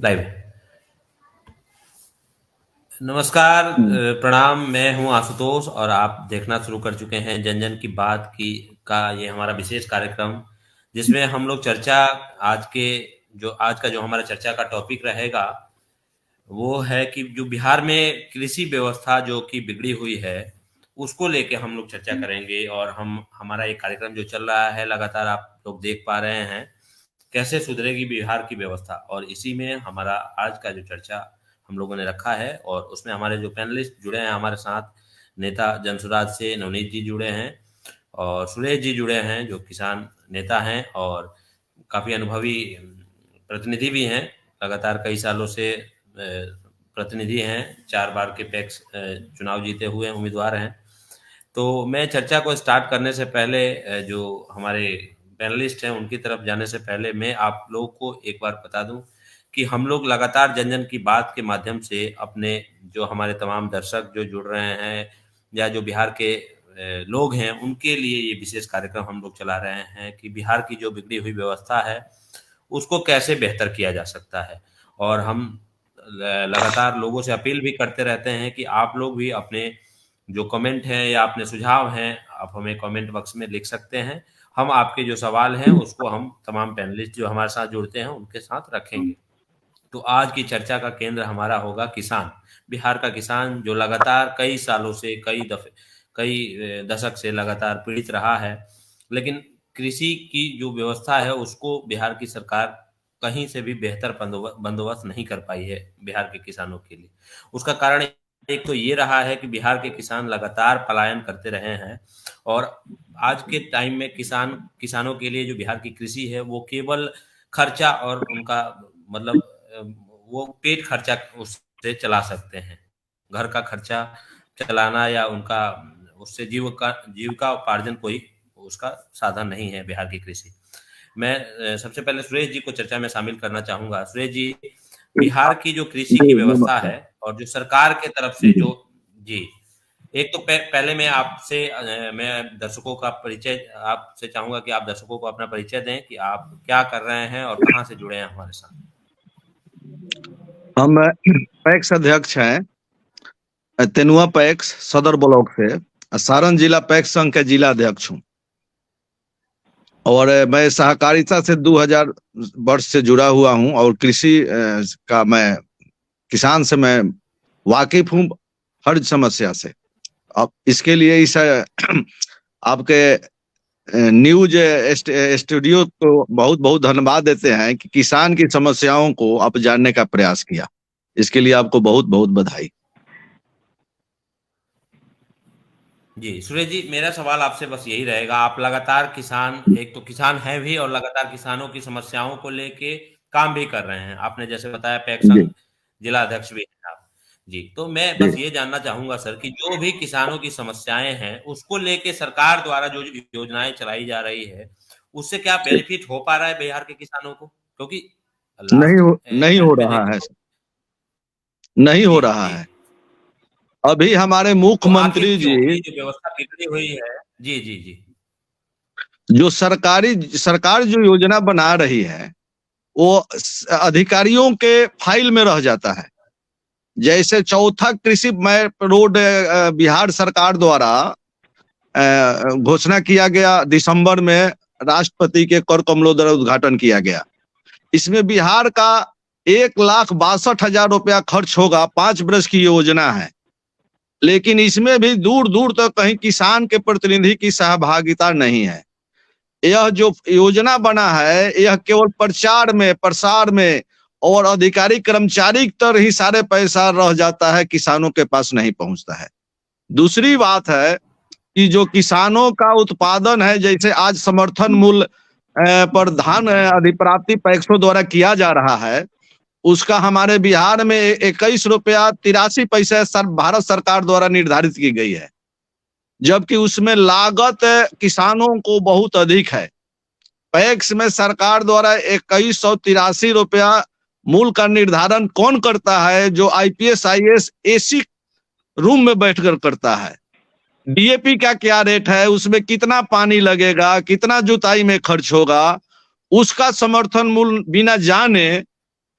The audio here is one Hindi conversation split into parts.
लाइव। नमस्कार, प्रणाम। मैं हूं आशुतोष और आप देखना शुरू कर चुके हैं जन जन की बात की का ये हमारा विशेष कार्यक्रम, जिसमें हम लोग चर्चा आज का जो हमारा चर्चा का टॉपिक रहेगा वो है कि जो बिहार में कृषि व्यवस्था जो कि बिगड़ी हुई है उसको लेके हम लोग चर्चा करेंगे। और हम हमारा ये कार्यक्रम जो चल रहा है लगातार आप लोग देख पा रहे हैं कैसे सुधरेगी बिहार की व्यवस्था, और इसी में हमारा आज का जो चर्चा हम लोगों ने रखा है। और उसमें हमारे जो पैनलिस्ट जुड़े हैं हमारे साथ, नेता जनसुराज से नवनीत जी जुड़े हैं और सुरेश जी जुड़े हैं जो किसान नेता हैं और काफ़ी अनुभवी प्रतिनिधि भी हैं, लगातार कई सालों से प्रतिनिधि हैं, 4 बार के पैक्स चुनाव जीते हुए उम्मीदवार हैं। तो मैं चर्चा को स्टार्ट करने से पहले जो हमारे पैनलिस्ट हैं उनकी तरफ जाने से पहले मैं आप लोगों को एक बार बता दूं कि हम लोग लगातार जन जन की बात के माध्यम से अपने जो हमारे तमाम दर्शक जो जुड़ रहे हैं या जो बिहार के लोग हैं उनके लिए ये विशेष कार्यक्रम हम लोग चला रहे हैं कि बिहार की जो बिगड़ी हुई व्यवस्था है उसको कैसे बेहतर किया जा सकता है। और हम लगातार लोगों से अपील भी करते रहते हैं कि आप लोग भी अपने जो कमेंट हैं या अपने सुझाव हैं आप हमें कमेंट बॉक्स में लिख सकते हैं। हम आपके जो सवाल हैं उसको हम तमाम पैनलिस्ट जो हमारे साथ जुड़ते हैं उनके साथ रखेंगे। तो आज की चर्चा का केंद्र हमारा होगा किसान, बिहार का किसान जो लगातार कई सालों से कई दशक से लगातार पीड़ित रहा है, लेकिन कृषि की जो व्यवस्था है उसको बिहार की सरकार कहीं से भी बेहतर बंदोबस्त नहीं कर पाई है बिहार के किसानों के लिए। उसका कारण एक तो ये रहा है कि बिहार के किसान लगातार पलायन करते रहे हैं और आज के टाइम में किसानों के लिए जो बिहार की कृषि है वो केवल खर्चा और उनका मतलब वो पेट खर्चा उससे चला सकते हैं, घर का खर्चा चलाना या उनका उससे जीविका उपार्जन कोई उसका साधन नहीं है बिहार की कृषि। मैं सबसे पहले सुरेश जी को चर्चा में शामिल करना चाहूंगा। सुरेश जी, बिहार की जो कृषि की व्यवस्था है और जो सरकार के तरफ से जो जी एक तो पहले मैं दर्शकों का परिचय आपसे चाहूंगा कि आप दर्शकों को अपना परिचय दें कि आप क्या कर रहे हैं और कहाँ से जुड़े हैं हमारे साथ। हम पैक्स अध्यक्ष हैं तेनुआ पैक्स सदर ब्लॉक से, सारण जिला पैक्स संघ के जिला अध्यक्ष हूँ और मैं सहकारिता से 2000 वर्ष से जुड़ा हुआ हूँ और कृषि का मैं किसान से मैं वाकिफ हूँ हर समस्या से। अब इसके लिए इस आपके न्यूज स्टूडियो को बहुत बहुत धन्यवाद देते हैं कि किसान की समस्याओं को आप जानने का प्रयास किया, इसके लिए आपको बहुत बहुत बधाई। जी सुरेश जी, मेरा सवाल आपसे बस यही रहेगा, आप लगातार एक तो किसान हैं भी और लगातार किसानों की समस्याओं को लेके काम भी कर रहे हैं। आपने जैसे बताया पैक्स संघ जिला अध्यक्ष भी हैं आप। जी, तो मैं बस ये जानना चाहूंगा सर कि जो भी किसानों की समस्याएं हैं उसको लेके सरकार द्वारा जो योजनाएं चलाई जा रही है उससे क्या बेनिफिट हो पा रहा है बिहार के किसानों को? क्योंकि नहीं हो एंड पे रहा है, देखें नहीं हो जी रहा जी है। अभी हमारे तो आखिर मुख्यमंत्री क्यों जी ये जो व्यवस्था बिगड़ी हुई है? जी जी जी जो सरकार जो योजना बना रही है वो अधिकारियों के फाइल में रह जाता है। जैसे चौथा कृषि मैप रोड बिहार सरकार द्वारा घोषणा किया गया, दिसंबर में राष्ट्रपति के कर कमलों द्वारा उद्घाटन किया गया। इसमें बिहार का 1,62,000 रुपया खर्च होगा, 5 वर्ष की योजना है, लेकिन इसमें भी दूर दूर तक कहीं किसान के प्रतिनिधि की सहभागिता नहीं है। यह जो योजना बना है यह केवल प्रसार में और अधिकारी कर्मचारी तक ही सारे पैसा रह जाता है, किसानों के पास नहीं पहुंचता है। दूसरी बात है कि जो किसानों का उत्पादन है, जैसे आज समर्थन मूल्य पर धान अधिप्राप्ति पैक्सों द्वारा किया जा रहा है, उसका हमारे बिहार में 21 रुपया 83 पैसे भारत सरकार द्वारा निर्धारित की गई है, जबकि उसमें लागत किसानों को बहुत अधिक है। पैक्स में सरकार द्वारा 2183 रुपया मूल्य का निर्धारण कौन करता है? जो IPS IAS एसी रूम में बैठकर करता है। DAP का क्या रेट है, उसमें कितना पानी लगेगा, कितना जुताई में खर्च होगा, उसका समर्थन मूल्य बिना जाने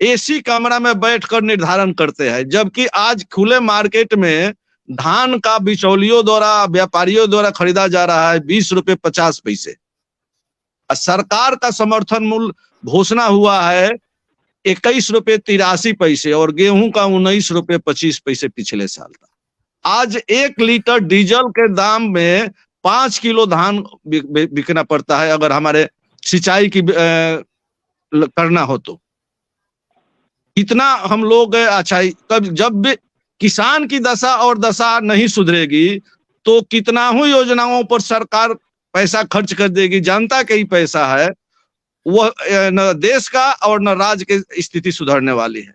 एसी कमरा में बैठकर निर्धारण करते हैं, जबकि आज खुले मार्केट में धान का बिचौलियों द्वारा, व्यापारियों द्वारा खरीदा जा रहा है 20 रुपए 50 पैसे। सरकार का समर्थन मूल्य घोषणा हुआ है 21 रुपए 83 पैसे और गेहूं का 19 रुपए 25 पैसे पिछले साल था। आज 1 लीटर डीजल के दाम में 5 किलो धान बिकना पड़ता है अगर हमारे सिंचाई की करना हो तो। इतना हम लोग अच्छा, जब भी किसान की दशा और दशा नहीं सुधरेगी तो कितना ही योजनाओं पर सरकार पैसा खर्च कर देगी, जनता का ही पैसा है, वो न देश का और न राज्य की स्थिति सुधरने वाली है।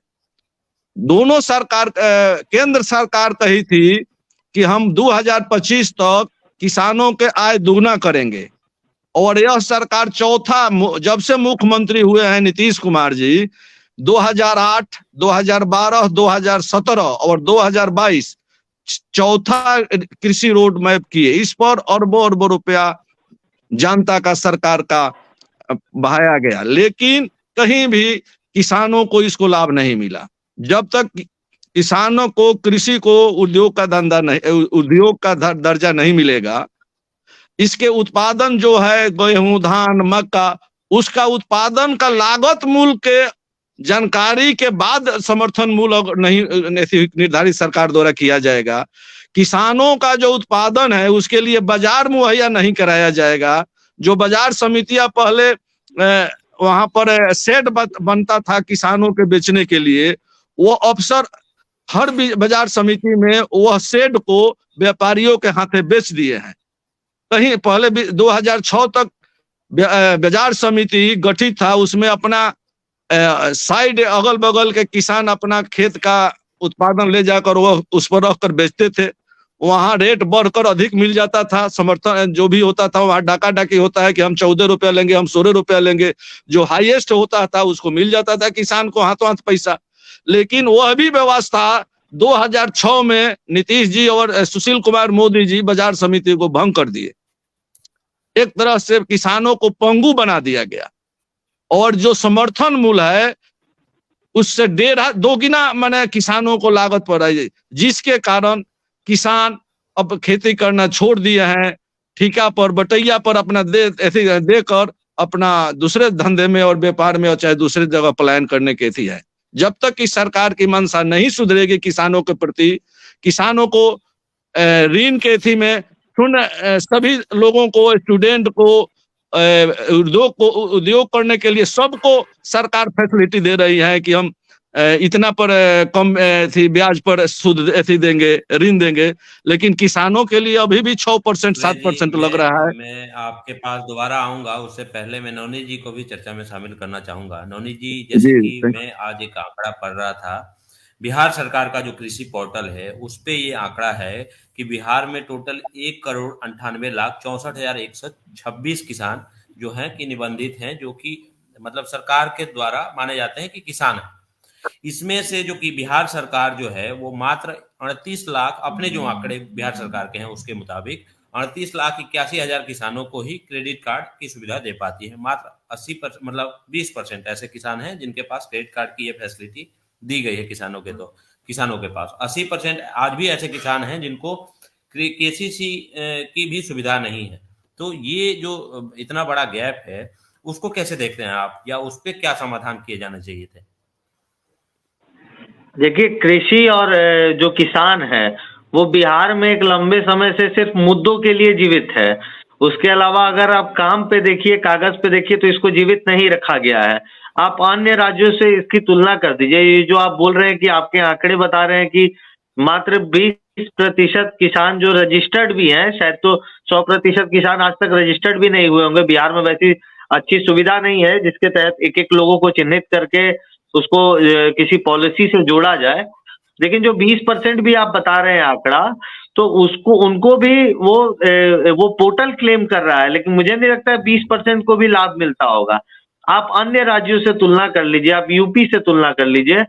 दोनों सरकार, केंद्र सरकार कही थी कि हम 2025 तक किसानों के आय दुगना करेंगे, और यह सरकार चौथा, जब से मुख्यमंत्री हुए हैं नीतीश कुमार जी, 2008, 2012, 2017 और 2022 चौथा कृषि रोड मैप किए। इस पर अरबों अरबों रुपया जनता का, सरकार का बहाया गया, लेकिन कहीं भी किसानों को इसको लाभ नहीं मिला। जब तक किसानों को, कृषि को उद्योग का धंधा नहीं, उद्योग का दर्जा नहीं मिलेगा, इसके उत्पादन जो है गेहूं, धान, मक्का, उसका उत्पादन का लागत मूल्य के जानकारी के बाद समर्थन मूल्य नहीं निर्धारित सरकार द्वारा किया जाएगा, किसानों का जो उत्पादन है उसके लिए बाजार मुहैया नहीं कराया जाएगा। जो बाजार समितियां पहले वहां पर शेड बनता था किसानों के बेचने के लिए, वो अफसर हर बाजार समिति में वह शेड को व्यापारियों के हाथे बेच दिए हैं। कहीं पहले 2006 तक बाजार समिति गठित था, उसमें अपना साइड अगल बगल के किसान अपना खेत का उत्पादन ले जाकर वह उस पर रखकर बेचते थे। वहां रेट बढ़कर अधिक मिल जाता था, समर्थन जो भी होता था वहां डाका डाकी होता है कि हम 14 रुपया लेंगे, हम 16 रुपया लेंगे, जो हाईएस्ट होता था उसको मिल जाता था किसान को हाथों हाथ पैसा। लेकिन वह भी व्यवस्था 2006 में नीतीश जी और सुशील कुमार मोदी जी बाजार समिति को भंग कर दिए। एक तरह से किसानों को पंगु बना दिया गया, और जो समर्थन मूल्य है उससे 2.5 माने किसानों को लागत पड़ रही है, जिसके कारण किसान अब खेती करना छोड़ दिए हैं, ठेका पर, बटैया पर अपना देकर अपना दूसरे धंधे में और व्यापार में और चाहे दूसरे जगह पलायन करने की थी है। जब तक कि सरकार की मंशा नहीं सुधरेगी किसानों के प्रति, किसानों को ऋण के थी में सभी लोगों को, स्टूडेंट को, उद्योग करने के लिए सबको सरकार फैसिलिटी दे रही है कि हम इतना पर कम ब्याज पर सूद देंगे, ऋण देंगे, लेकिन किसानों के लिए अभी भी 6% 7% लग रहा है। मैं आपके पास दोबारा आऊंगा, उससे पहले मैं नवनीत जी को भी चर्चा में शामिल करना चाहूंगा। नवनीत जी, जैसे कि मैं आज एक आंकड़ा पढ़ रहा था, बिहार सरकार का जो कृषि पोर्टल है उस पे ये आंकड़ा है कि बिहार में टोटल 1,98,64,126 किसान जो हैं कि निबंधित हैं, जो कि मतलब सरकार के द्वारा माने जाते हैं कि किसान है। इसमें से जो कि बिहार सरकार जो है वो मात्र 38 लाख, अपने जो आंकड़े बिहार सरकार के हैं उसके मुताबिक 38,81,000 किसानों को ही क्रेडिट कार्ड की सुविधा दे पाती है। मात्र 80% मतलब 20% ऐसे किसान हैं जिनके पास क्रेडिट कार्ड की ये फैसिलिटी दी गई है किसानों के। तो किसानों के पास 80% आज भी ऐसे किसान हैं जिनको केसीसी की भी सुविधा नहीं है। तो ये जो इतना बड़ा गैप है उसको कैसे देखते हैं आप, या उस पर क्या समाधान किए जाने चाहिए थे? देखिए, कृषि और जो किसान है वो बिहार में एक लंबे समय से सिर्फ मुद्दों के लिए जीवित है। उसके अलावा अगर आप काम पे देखिए, कागज पे देखिए, तो इसको जीवित नहीं रखा गया है। आप अन्य राज्यों से इसकी तुलना कर दीजिए। ये जो आप बोल रहे हैं कि आपके आंकड़े बता रहे हैं कि मात्र 20% किसान जो रजिस्टर्ड भी हैं, शायद तो 100% किसान आज तक रजिस्टर्ड भी नहीं हुए होंगे। बिहार में वैसी अच्छी सुविधा नहीं है जिसके तहत एक एक लोगों को चिन्हित करके उसको किसी पॉलिसी से जोड़ा जाए। लेकिन जो 20% भी आप बता रहे हैं आंकड़ा, तो उसको, उनको भी वो पोर्टल क्लेम कर रहा है, लेकिन मुझे नहीं लगता है 20% को भी लाभ मिलता होगा। आप अन्य राज्यों से तुलना कर लीजिए, आप यूपी से तुलना कर लीजिए,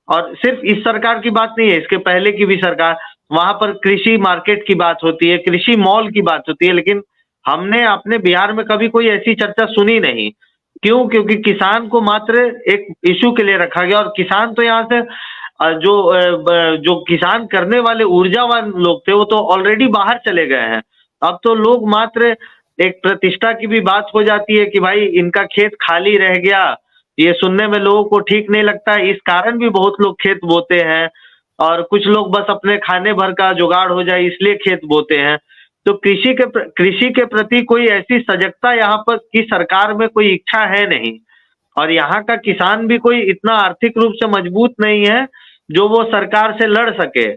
और सिर्फ इस सरकार की बात नहीं है, इसके पहले की भी सरकार, वहां पर कृषि मार्केट की बात होती है, कृषि मॉल की बात होती है, लेकिन हमने अपने बिहार में कभी कोई ऐसी चर्चा सुनी नहीं। क्यों? क्योंकि किसान को मात्र एक इशू के लिए रखा गया, और किसान तो यहाँ से जो किसान करने वाले ऊर्जावान लोग थे वो तो ऑलरेडी बाहर चले गए हैं। अब तो लोग मात्र एक प्रतिष्ठा की भी बात हो जाती है कि भाई इनका खेत खाली रह गया, ये सुनने में लोगों को ठीक नहीं लगता है, इस कारण भी बहुत लोग खेत बोते हैं। और कुछ लोग बस अपने खाने भर का जुगाड़ हो जाए इसलिए खेत बोते हैं। तो कृषि के प्रति कोई ऐसी सजगता यहाँ पर की सरकार में कोई इच्छा है नहीं, और यहाँ का किसान भी कोई इतना आर्थिक रूप से मजबूत नहीं है जो वो सरकार से लड़ सके।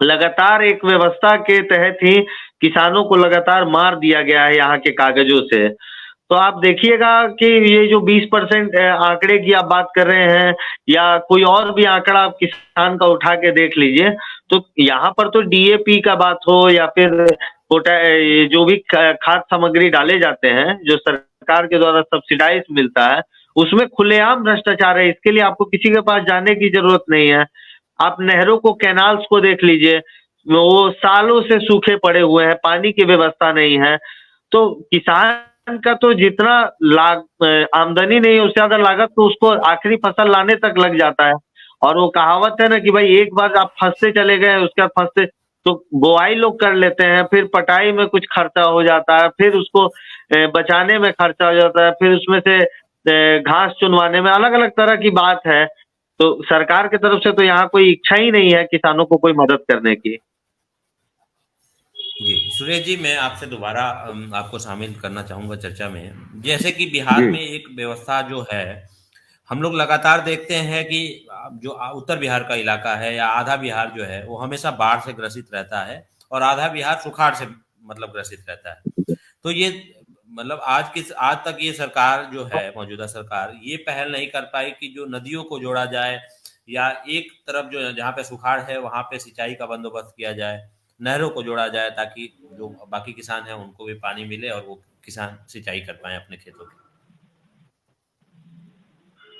लगातार एक व्यवस्था के तहत ही किसानों को लगातार मार दिया गया है यहाँ के कागजों से। तो आप देखिएगा कि ये जो 20% आंकड़े की आप बात कर रहे हैं, या कोई और भी आंकड़ा आप किसान का उठा के देख लीजिए, तो यहाँ पर तो डीएपी का बात हो या फिर जो भी खाद्य सामग्री डाले जाते हैं जो सरकार के द्वारा सब्सिडाइज मिलता है, उसमें खुलेआम भ्रष्टाचार है। इसके लिए आपको किसी के पास जाने की जरूरत नहीं है। आप नहरों को, कैनाल्स को देख लीजिए, वो सालों से सूखे पड़े हुए हैं, पानी की व्यवस्था नहीं है। तो किसान का तो जितना आमदनी नहीं, उससे ज्यादा लागत तो उसको आखिरी फसल लाने तक लग जाता है। और वो कहावत है ना कि भाई एक बार आप फंसते चले गए, उसके बाद फंसते तो बुआई लोग कर लेते हैं, फिर पटाई में कुछ खर्चा हो जाता है, फिर उसको बचाने में खर्चा हो जाता है, फिर उसमें से घास चुनवाने में, अलग अलग तरह की बात है। तो सरकार की तरफ से तो यहाँ कोई इच्छा ही नहीं है किसानों को कोई मदद करने की। जी सुरेश जी, मैं आपसे दोबारा आपको शामिल करना चाहूँगा चर्चा में। जैसे कि बिहार में एक व्यवस्था जो है, हम लोग लगातार देखते हैं कि जो उत्तर बिहार का इलाका है या आधा बिहार जो है वो हमेशा बाढ़ से ग्रसित रहता है, और आधा बिहार सुखाड़ से मतलब ग्रसित रहता है। तो ये मतलब आज तक ये सरकार जो है, मौजूदा सरकार, ये पहल नहीं कर पाई कि जो नदियों को जोड़ा जाए, या एक तरफ जो जहाँ पे सुखाड़ है वहाँ पे सिंचाई का बंदोबस्त किया जाए, नहरों को जोड़ा जाए, ताकि जो बाकी किसान हैं उनको भी पानी मिले और वो किसान सिंचाई कर पाए अपने खेतों की।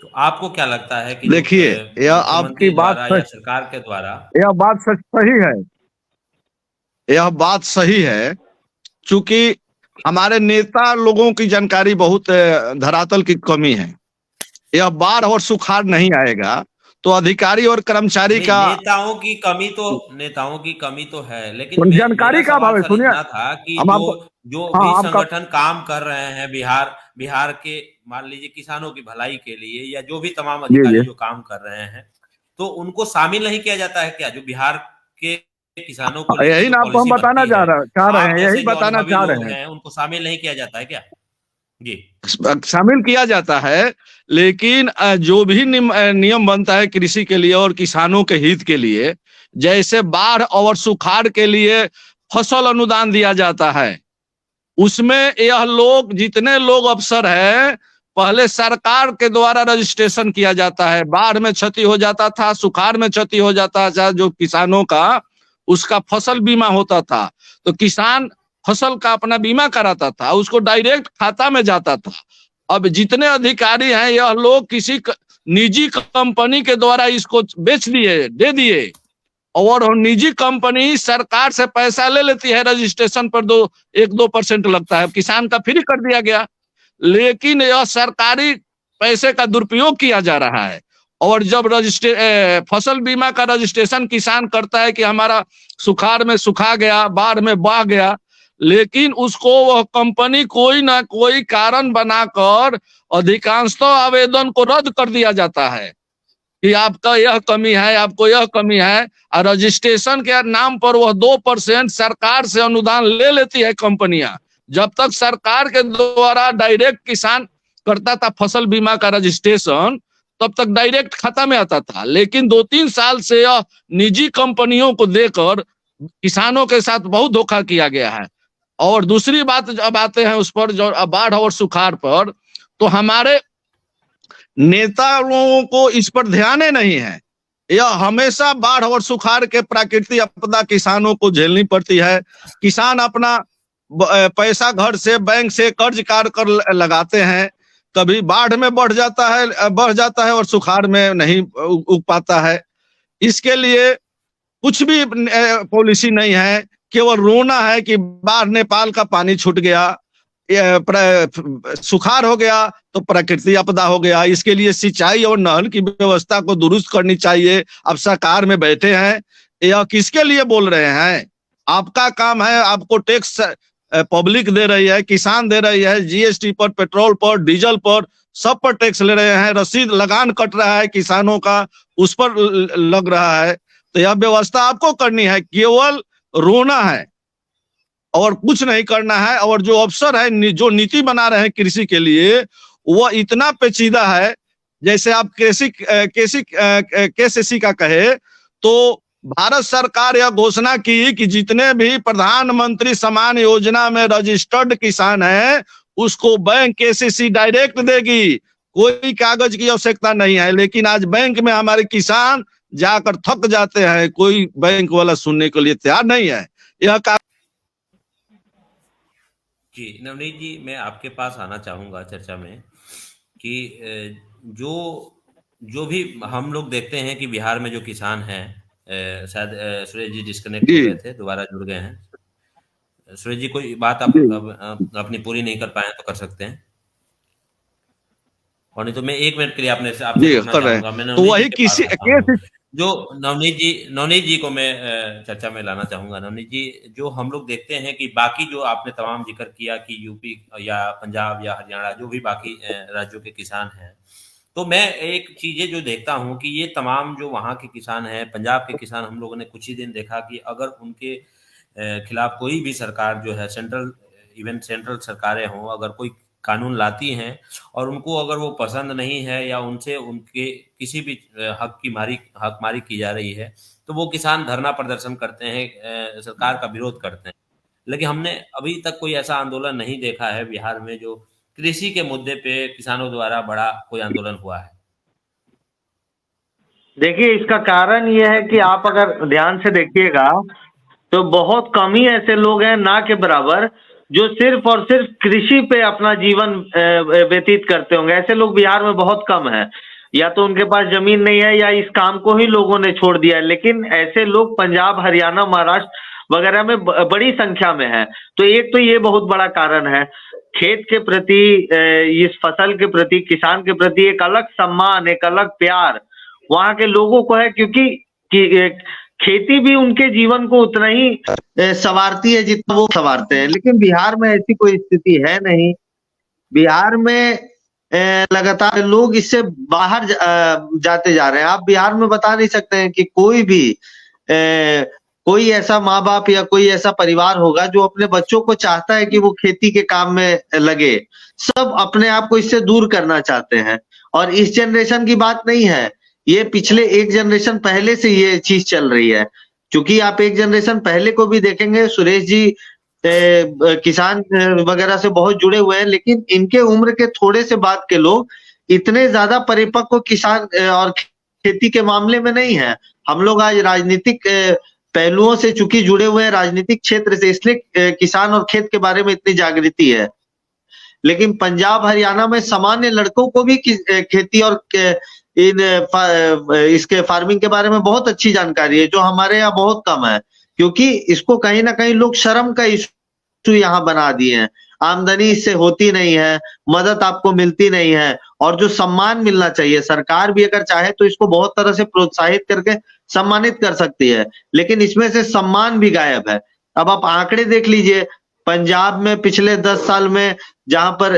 तो आपको क्या लगता है कि देखिए, यह आपकी बात या सरकार के द्वारा यह बात सही है, यह बात सही है, क्योंकि हमारे नेता लोगों की जानकारी बहुत धरातल की कमी है। यह बाढ़ और सुखाड़ नहीं आएगा तो अधिकारी और कर्मचारी का नेताओं की कमी तो है, लेकिन जानकारी का अभाव है। सुनिए, था कि जो हाँ, भी संगठन काम कर रहे हैं बिहार के, मान लीजिए किसानों की भलाई के लिए, या जो भी तमाम अधिकारी जो काम कर रहे हैं, तो उनको शामिल नहीं किया जाता है क्या? जो बिहार के किसानों को, यही ना आपको हम बताना चाह रहे हैं, यही बताना चाह रहे हैं, उनको शामिल नहीं किया जाता है क्या? जी, शामिल किया जाता है, लेकिन जो भी नियम बनता है कृषि के लिए और किसानों के हित के लिए, जैसे बाढ़ और सुखाड़ के लिए फसल अनुदान दिया जाता है, उसमें यह लोग, जितने लोग अफसर हैं, पहले सरकार के द्वारा रजिस्ट्रेशन किया जाता है। बाढ़ में क्षति हो जाता था, सुखाड़ में क्षति हो जाता था, जो किसानों का, उसका फसल बीमा होता था, तो किसान फसल का अपना बीमा कराता था, उसको डायरेक्ट खाता में जाता था। अब जितने अधिकारी हैं, यह लोग किसी निजी कंपनी के द्वारा इसको बेच दिए, दे दिए, और निजी कंपनी सरकार से पैसा ले लेती है, रजिस्ट्रेशन पर 1-2% लगता है, किसान का फ्री कर दिया गया। लेकिन यह सरकारी पैसे का दुरुपयोग किया जा रहा है। और जब फसल बीमा का रजिस्ट्रेशन किसान करता है कि हमारा सुखाड़ में सुखा गया, बाढ़ में बह गया, लेकिन उसको वह कंपनी कोई ना कोई कारण बनाकर अधिकांशतः आवेदन को रद्द कर दिया जाता है कि आपका यह कमी है, आपको यह कमी है, और रजिस्ट्रेशन के नाम पर वह 2% सरकार से अनुदान ले लेती है कंपनियां। जब तक सरकार के द्वारा डायरेक्ट किसान करता था फसल बीमा का रजिस्ट्रेशन, तब तक डायरेक्ट खाता में आता था, लेकिन 2-3 साल से यह निजी कंपनियों को देकर किसानों के साथ बहुत धोखा किया गया है। और दूसरी बात, जब आते हैं उस पर, जो बाढ़ और सुखाड़ पर, तो हमारे नेता लोगों को इस पर ध्यान ही नहीं है। यह हमेशा बाढ़ और सुखाड़ के प्राकृतिक आपदा किसानों को झेलनी पड़ती है। किसान अपना पैसा घर से, बैंक से कर्ज कर लगाते हैं, कभी बाढ़ में बढ़ जाता है और सुखाड़ में नहीं उग पाता है। इसके लिए कुछ भी पॉलिसी नहीं है, केवल रोना है कि बाढ़, नेपाल का पानी छूट गया, सुखाड़ हो गया तो प्राकृतिक आपदा हो गया, इसके लिए सिंचाई और नहर की व्यवस्था को दुरुस्त करनी चाहिए। अब सरकार में बैठे हैं, यह किसके लिए बोल रहे हैं? आपका काम है, आपको टैक्स पब्लिक दे रही है, किसान दे रही है, जीएसटी पर, पेट्रोल पर, डीजल पर, सब पर टैक्स ले रहे हैं, रसीद लगान कट रहा है किसानों का, उस पर लग रहा है। तो यह व्यवस्था आपको करनी है, केवल रोना है और कुछ नहीं करना है। और जो अफसर है, जो नीति बना रहे हैं कृषि के लिए, वो इतना पेचीदा है। जैसे आप केसीसी का कहे तो भारत सरकार यह घोषणा की कि जितने भी प्रधानमंत्री सम्मान योजना में रजिस्टर्ड किसान है, उसको बैंक केसीसी डायरेक्ट देगी, कोई कागज की आवश्यकता नहीं है। लेकिन आज बैंक में हमारे किसान जाकर थक जाते हैं, कोई बैंक वाला सुनने के लिए तैयार नहीं है। यह जी नवनीत जी, मैं आपके पास आना चाहूँगा चर्चा में कि जो जो भी हम लोग देखते हैं कि बिहार में जो किसान हैं, शायद सुरेश जी डिस्कनेक्ट हो गए थे, दोबारा जुड़ गए हैं। सुरेश जी, कोई बात आप अपनी पूरी नहीं कर पाए तो कर सकते हैं, और नहीं तो मैं 1 मिनट के लिए आपसे पूछना चाहूंगा। मैं तो वही किसी जो नवनीत जी को मैं चर्चा में लाना चाहूंगा। नवनीत जी, जो हम लोग देखते हैं कि बाकी जो आपने तमाम जिक्र किया कि यूपी या पंजाब या हरियाणा, जो भी बाकी राज्यों के किसान हैं, तो मैं एक चीजें जो देखता हूं कि ये तमाम जो वहाँ के किसान हैं, पंजाब के किसान, हम लोगों ने कुछ ही दिन देखा कि अगर उनके खिलाफ कोई भी सरकार जो है, सेंट्रल सरकारें हों, अगर कोई कानून लाती हैं और उनको अगर वो पसंद नहीं है या उनसे उनके किसी भी हकमारी की जा रही है, तो वो किसान धरना प्रदर्शन करते हैं, सरकार का विरोध करते हैं। लेकिन हमने अभी तक कोई ऐसा आंदोलन नहीं देखा है बिहार में जो कृषि के मुद्दे पे किसानों द्वारा बड़ा कोई आंदोलन हुआ है। देखिए, इसका कारण यह है कि आप अगर ध्यान से देखिएगा तो बहुत कम ही ऐसे लोग हैं, ना के बराबर, जो सिर्फ और सिर्फ कृषि पे अपना जीवन व्यतीत करते होंगे। ऐसे लोग बिहार में बहुत कम हैं, या तो उनके पास जमीन नहीं है या इस काम को ही लोगों ने छोड़ दिया है। लेकिन ऐसे लोग पंजाब, हरियाणा, महाराष्ट्र वगैरह में बड़ी संख्या में है। तो एक तो ये बहुत बड़ा कारण है। खेत के प्रति, इस फसल के प्रति, किसान के प्रति एक अलग सम्मान, एक अलग प्यार वहां के लोगों को है, क्योंकि खेती भी उनके जीवन को उतना ही संवारती है जितना वो संवारते हैं। लेकिन बिहार में ऐसी कोई स्थिति है नहीं। बिहार में लगातार लोग इससे बाहर जाते जा रहे हैं। आप बिहार में बता नहीं सकते हैं कि कोई ऐसा माँ बाप या कोई ऐसा परिवार होगा जो अपने बच्चों को चाहता है कि वो खेती के काम में लगे। सब अपने आप को इससे दूर करना चाहते हैं। और इस जनरेशन की बात नहीं है, ये पिछले एक जनरेशन पहले से ये चीज चल रही है। क्योंकि आप एक जनरेशन पहले को भी देखेंगे, सुरेश जी किसान वगैरह से बहुत जुड़े हुए हैं, लेकिन इनके उम्र के थोड़े से बाद के लोग इतने ज्यादा परिपक्व किसान और खेती के मामले में नहीं है। हम लोग आज राजनीतिक पहलुओं से चूंकि जुड़े हुए हैं, राजनीतिक क्षेत्र से, इसलिए किसान और खेत के बारे में इतनी जागृति है। लेकिन पंजाब, हरियाणा में सामान्य लड़कों को भी खेती और इसके फार्मिंग के बारे में बहुत अच्छी जानकारी है, जो हमारे यहाँ बहुत कम है। क्योंकि इसको कहीं ना कहीं लोग शर्म का इशू यहाँ बना दिए हैं। आमदनी इससे होती नहीं है, मदद आपको मिलती नहीं है, और जो सम्मान मिलना चाहिए, सरकार भी अगर चाहे तो इसको बहुत तरह से प्रोत्साहित करके सम्मानित कर सकती है, लेकिन इसमें से सम्मान भी गायब है। अब आप आंकड़े देख लीजिए, पंजाब में पिछले 10 साल में जहां पर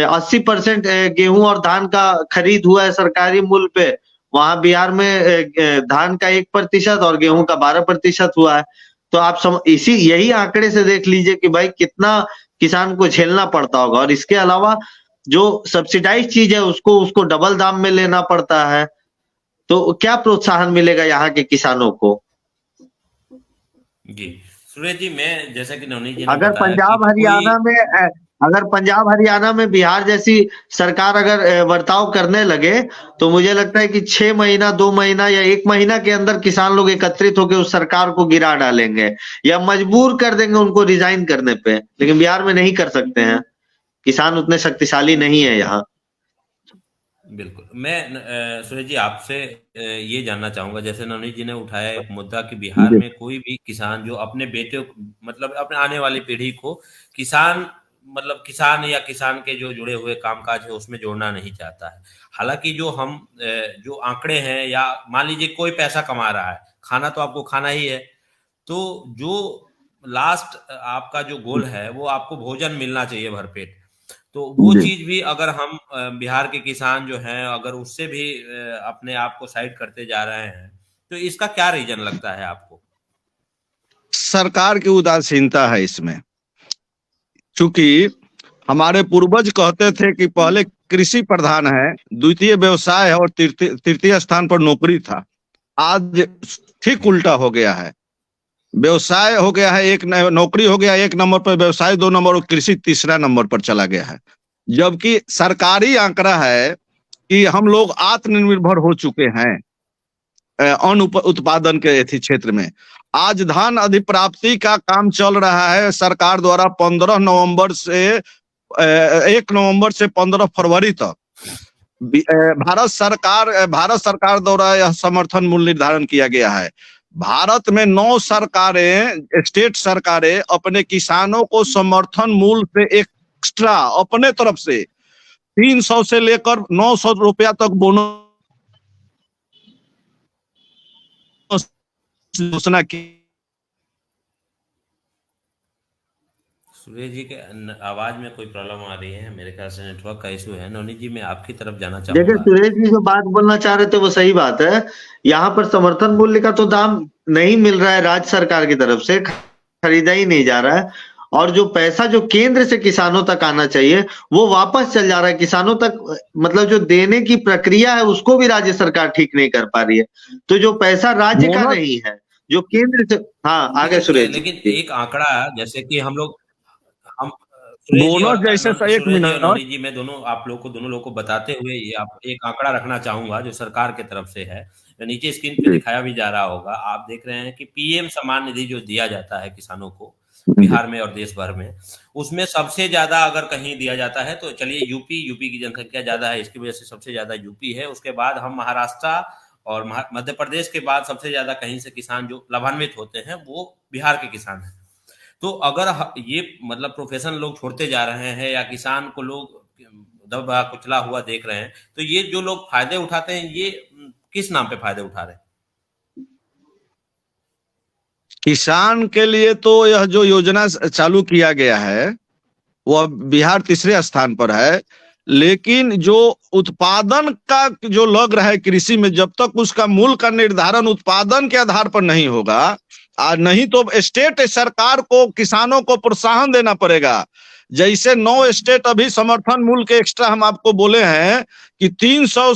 80% गेहूं और धान का खरीद हुआ है सरकारी मूल्य पे, वहां बिहार में धान का 1% और गेहूं का 12% हुआ है। तो आप यही आंकड़े से देख लीजिए कि भाई कितना किसान को झेलना पड़ता होगा। और इसके अलावा जो सब्सिडाइज चीज है उसको डबल दाम में लेना पड़ता है। तो क्या प्रोत्साहन मिलेगा यहाँ के किसानों को? जी सुरेश जी, मैं जैसा कि नवनीत जी ने अगर पंजाब हरियाणा में बिहार जैसी सरकार अगर बर्ताव करने लगे, तो मुझे लगता है कि 6 महीना, 2 महीना या 1 महीना के अंदर किसान लोग एकत्रित होकर उस सरकार को गिरा डालेंगे या मजबूर कर देंगे उनको रिजाइन करने पे। लेकिन बिहार में नहीं कर सकते हैं, किसान उतने शक्तिशाली नहीं है यहाँ। बिल्कुल। मैं सुरेश जी आपसे ये जानना चाहूंगा, जैसे नवनीत जी ने उठाया एक मुद्दा कि बिहार में कोई भी किसान जो अपने बेटे, मतलब अपने आने वाली पीढ़ी को किसान मतलब किसान या किसान के जो जुड़े हुए कामकाज है उसमें जोड़ना नहीं चाहता है। हालांकि जो आंकड़े हैं, या मान लीजिए कोई पैसा कमा रहा है, खाना तो आपको खाना ही है, तो जो लास्ट आपका जो गोल है वो आपको भोजन मिलना चाहिए भरपेट। तो वो जी। चीज भी अगर हम बिहार के किसान जो हैं अगर उससे भी अपने आप को साइड करते जा रहे हैं, तो इसका क्या रीजन लगता है आपको? सरकार की उदासीनता है इसमें। चूंकि हमारे पूर्वज कहते थे कि पहले कृषि प्रधान है, द्वितीय व्यवसाय है और तृतीय स्थान पर नौकरी था। आज ठीक उल्टा हो गया है। व्यवसाय हो गया है नौकरी हो गया 1 नंबर पर, व्यवसाय 2 नंबर और कृषि तीसरा नंबर पर चला गया है। जबकि सरकारी आंकड़ा है कि हम लोग आत्मनिर्भर हो चुके हैं अन्न उत्पादन के क्षेत्र में। आज धान अधिप्राप्ति का काम चल रहा है सरकार द्वारा 15 नवंबर से 1 नवंबर से 15 फरवरी तक। भारत सरकार द्वारा यह समर्थन मूल्य निर्धारण किया गया है। भारत में 9 सरकारें, स्टेट सरकारें अपने किसानों को समर्थन मूल्य से एक्स्ट्रा अपने तरफ से 300 से लेकर 900 रुपया तक बोनस घोषणा की। सुरेश जी के आवाज में कोई प्रॉब्लम आ रही है, मेरे ख्याल से नेटवर्क का इशू है। नवनीत जी, मैं आपकी तरफ जाना चाहूंगा। देखिए, सुरेश जी जो बात बोलना चाह रहे थे वो सही बात है। यहाँ पर समर्थन मूल्य का तो दाम नहीं मिल रहा है, राज्य सरकार की तरफ से खरीदा ही नहीं जा रहा है, और जो पैसा जो केंद्र से किसानों तक आना चाहिए वो वापस चल जा रहा है किसानों तक। मतलब जो देने की प्रक्रिया है उसको भी राज्य सरकार ठीक नहीं कर पा रही है। तो जो पैसा राज्य का नहीं है, जो केंद्र से। हाँ, आगे सुरेश जी। लेकिन एक आंकड़ा, जैसे कि हम सुरेश जी बोनस और जैसे एक मिनट नवनीत जी, मैं दोनों लोगों को बताते हुए ये आप एक आंकड़ा रखना चाहूंगा जो सरकार की तरफ से है, नीचे स्क्रीन पे दिखाया भी जा रहा होगा। आप देख रहे हैं कि पीएम सम्मान निधि जो दिया जाता है किसानों को बिहार में और देश भर में, उसमें सबसे ज्यादा अगर कहीं दिया जाता है तो चलिए यूपी की जनसंख्या ज्यादा है, इसकी वजह से सबसे ज्यादा यूपी है। उसके बाद हम महाराष्ट्र और मध्य प्रदेश के बाद सबसे ज्यादा कहीं से किसान जो लाभान्वित होते हैं वो बिहार के किसान हैं। तो अगर ये मतलब प्रोफेशन लोग छोड़ते जा रहे हैं या किसान को लोग दबा कुचला हुआ देख रहे हैं, तो ये जो लोग फायदे उठाते हैं ये किस नाम पे फायदे उठा रहे हैं? किसान के लिए तो यह जो योजना चालू किया गया है वह बिहार तीसरे स्थान पर है, लेकिन जो उत्पादन का जो लग रहा है कृषि में, जब तक उसका मूल्य का निर्धारण उत्पादन के आधार पर नहीं होगा, नहीं तो स्टेट सरकार को किसानों को प्रोत्साहन देना पड़ेगा। जैसे 9 स्टेट अभी समर्थन मूल्य के एक्स्ट्रा हम आपको बोले हैं कि 300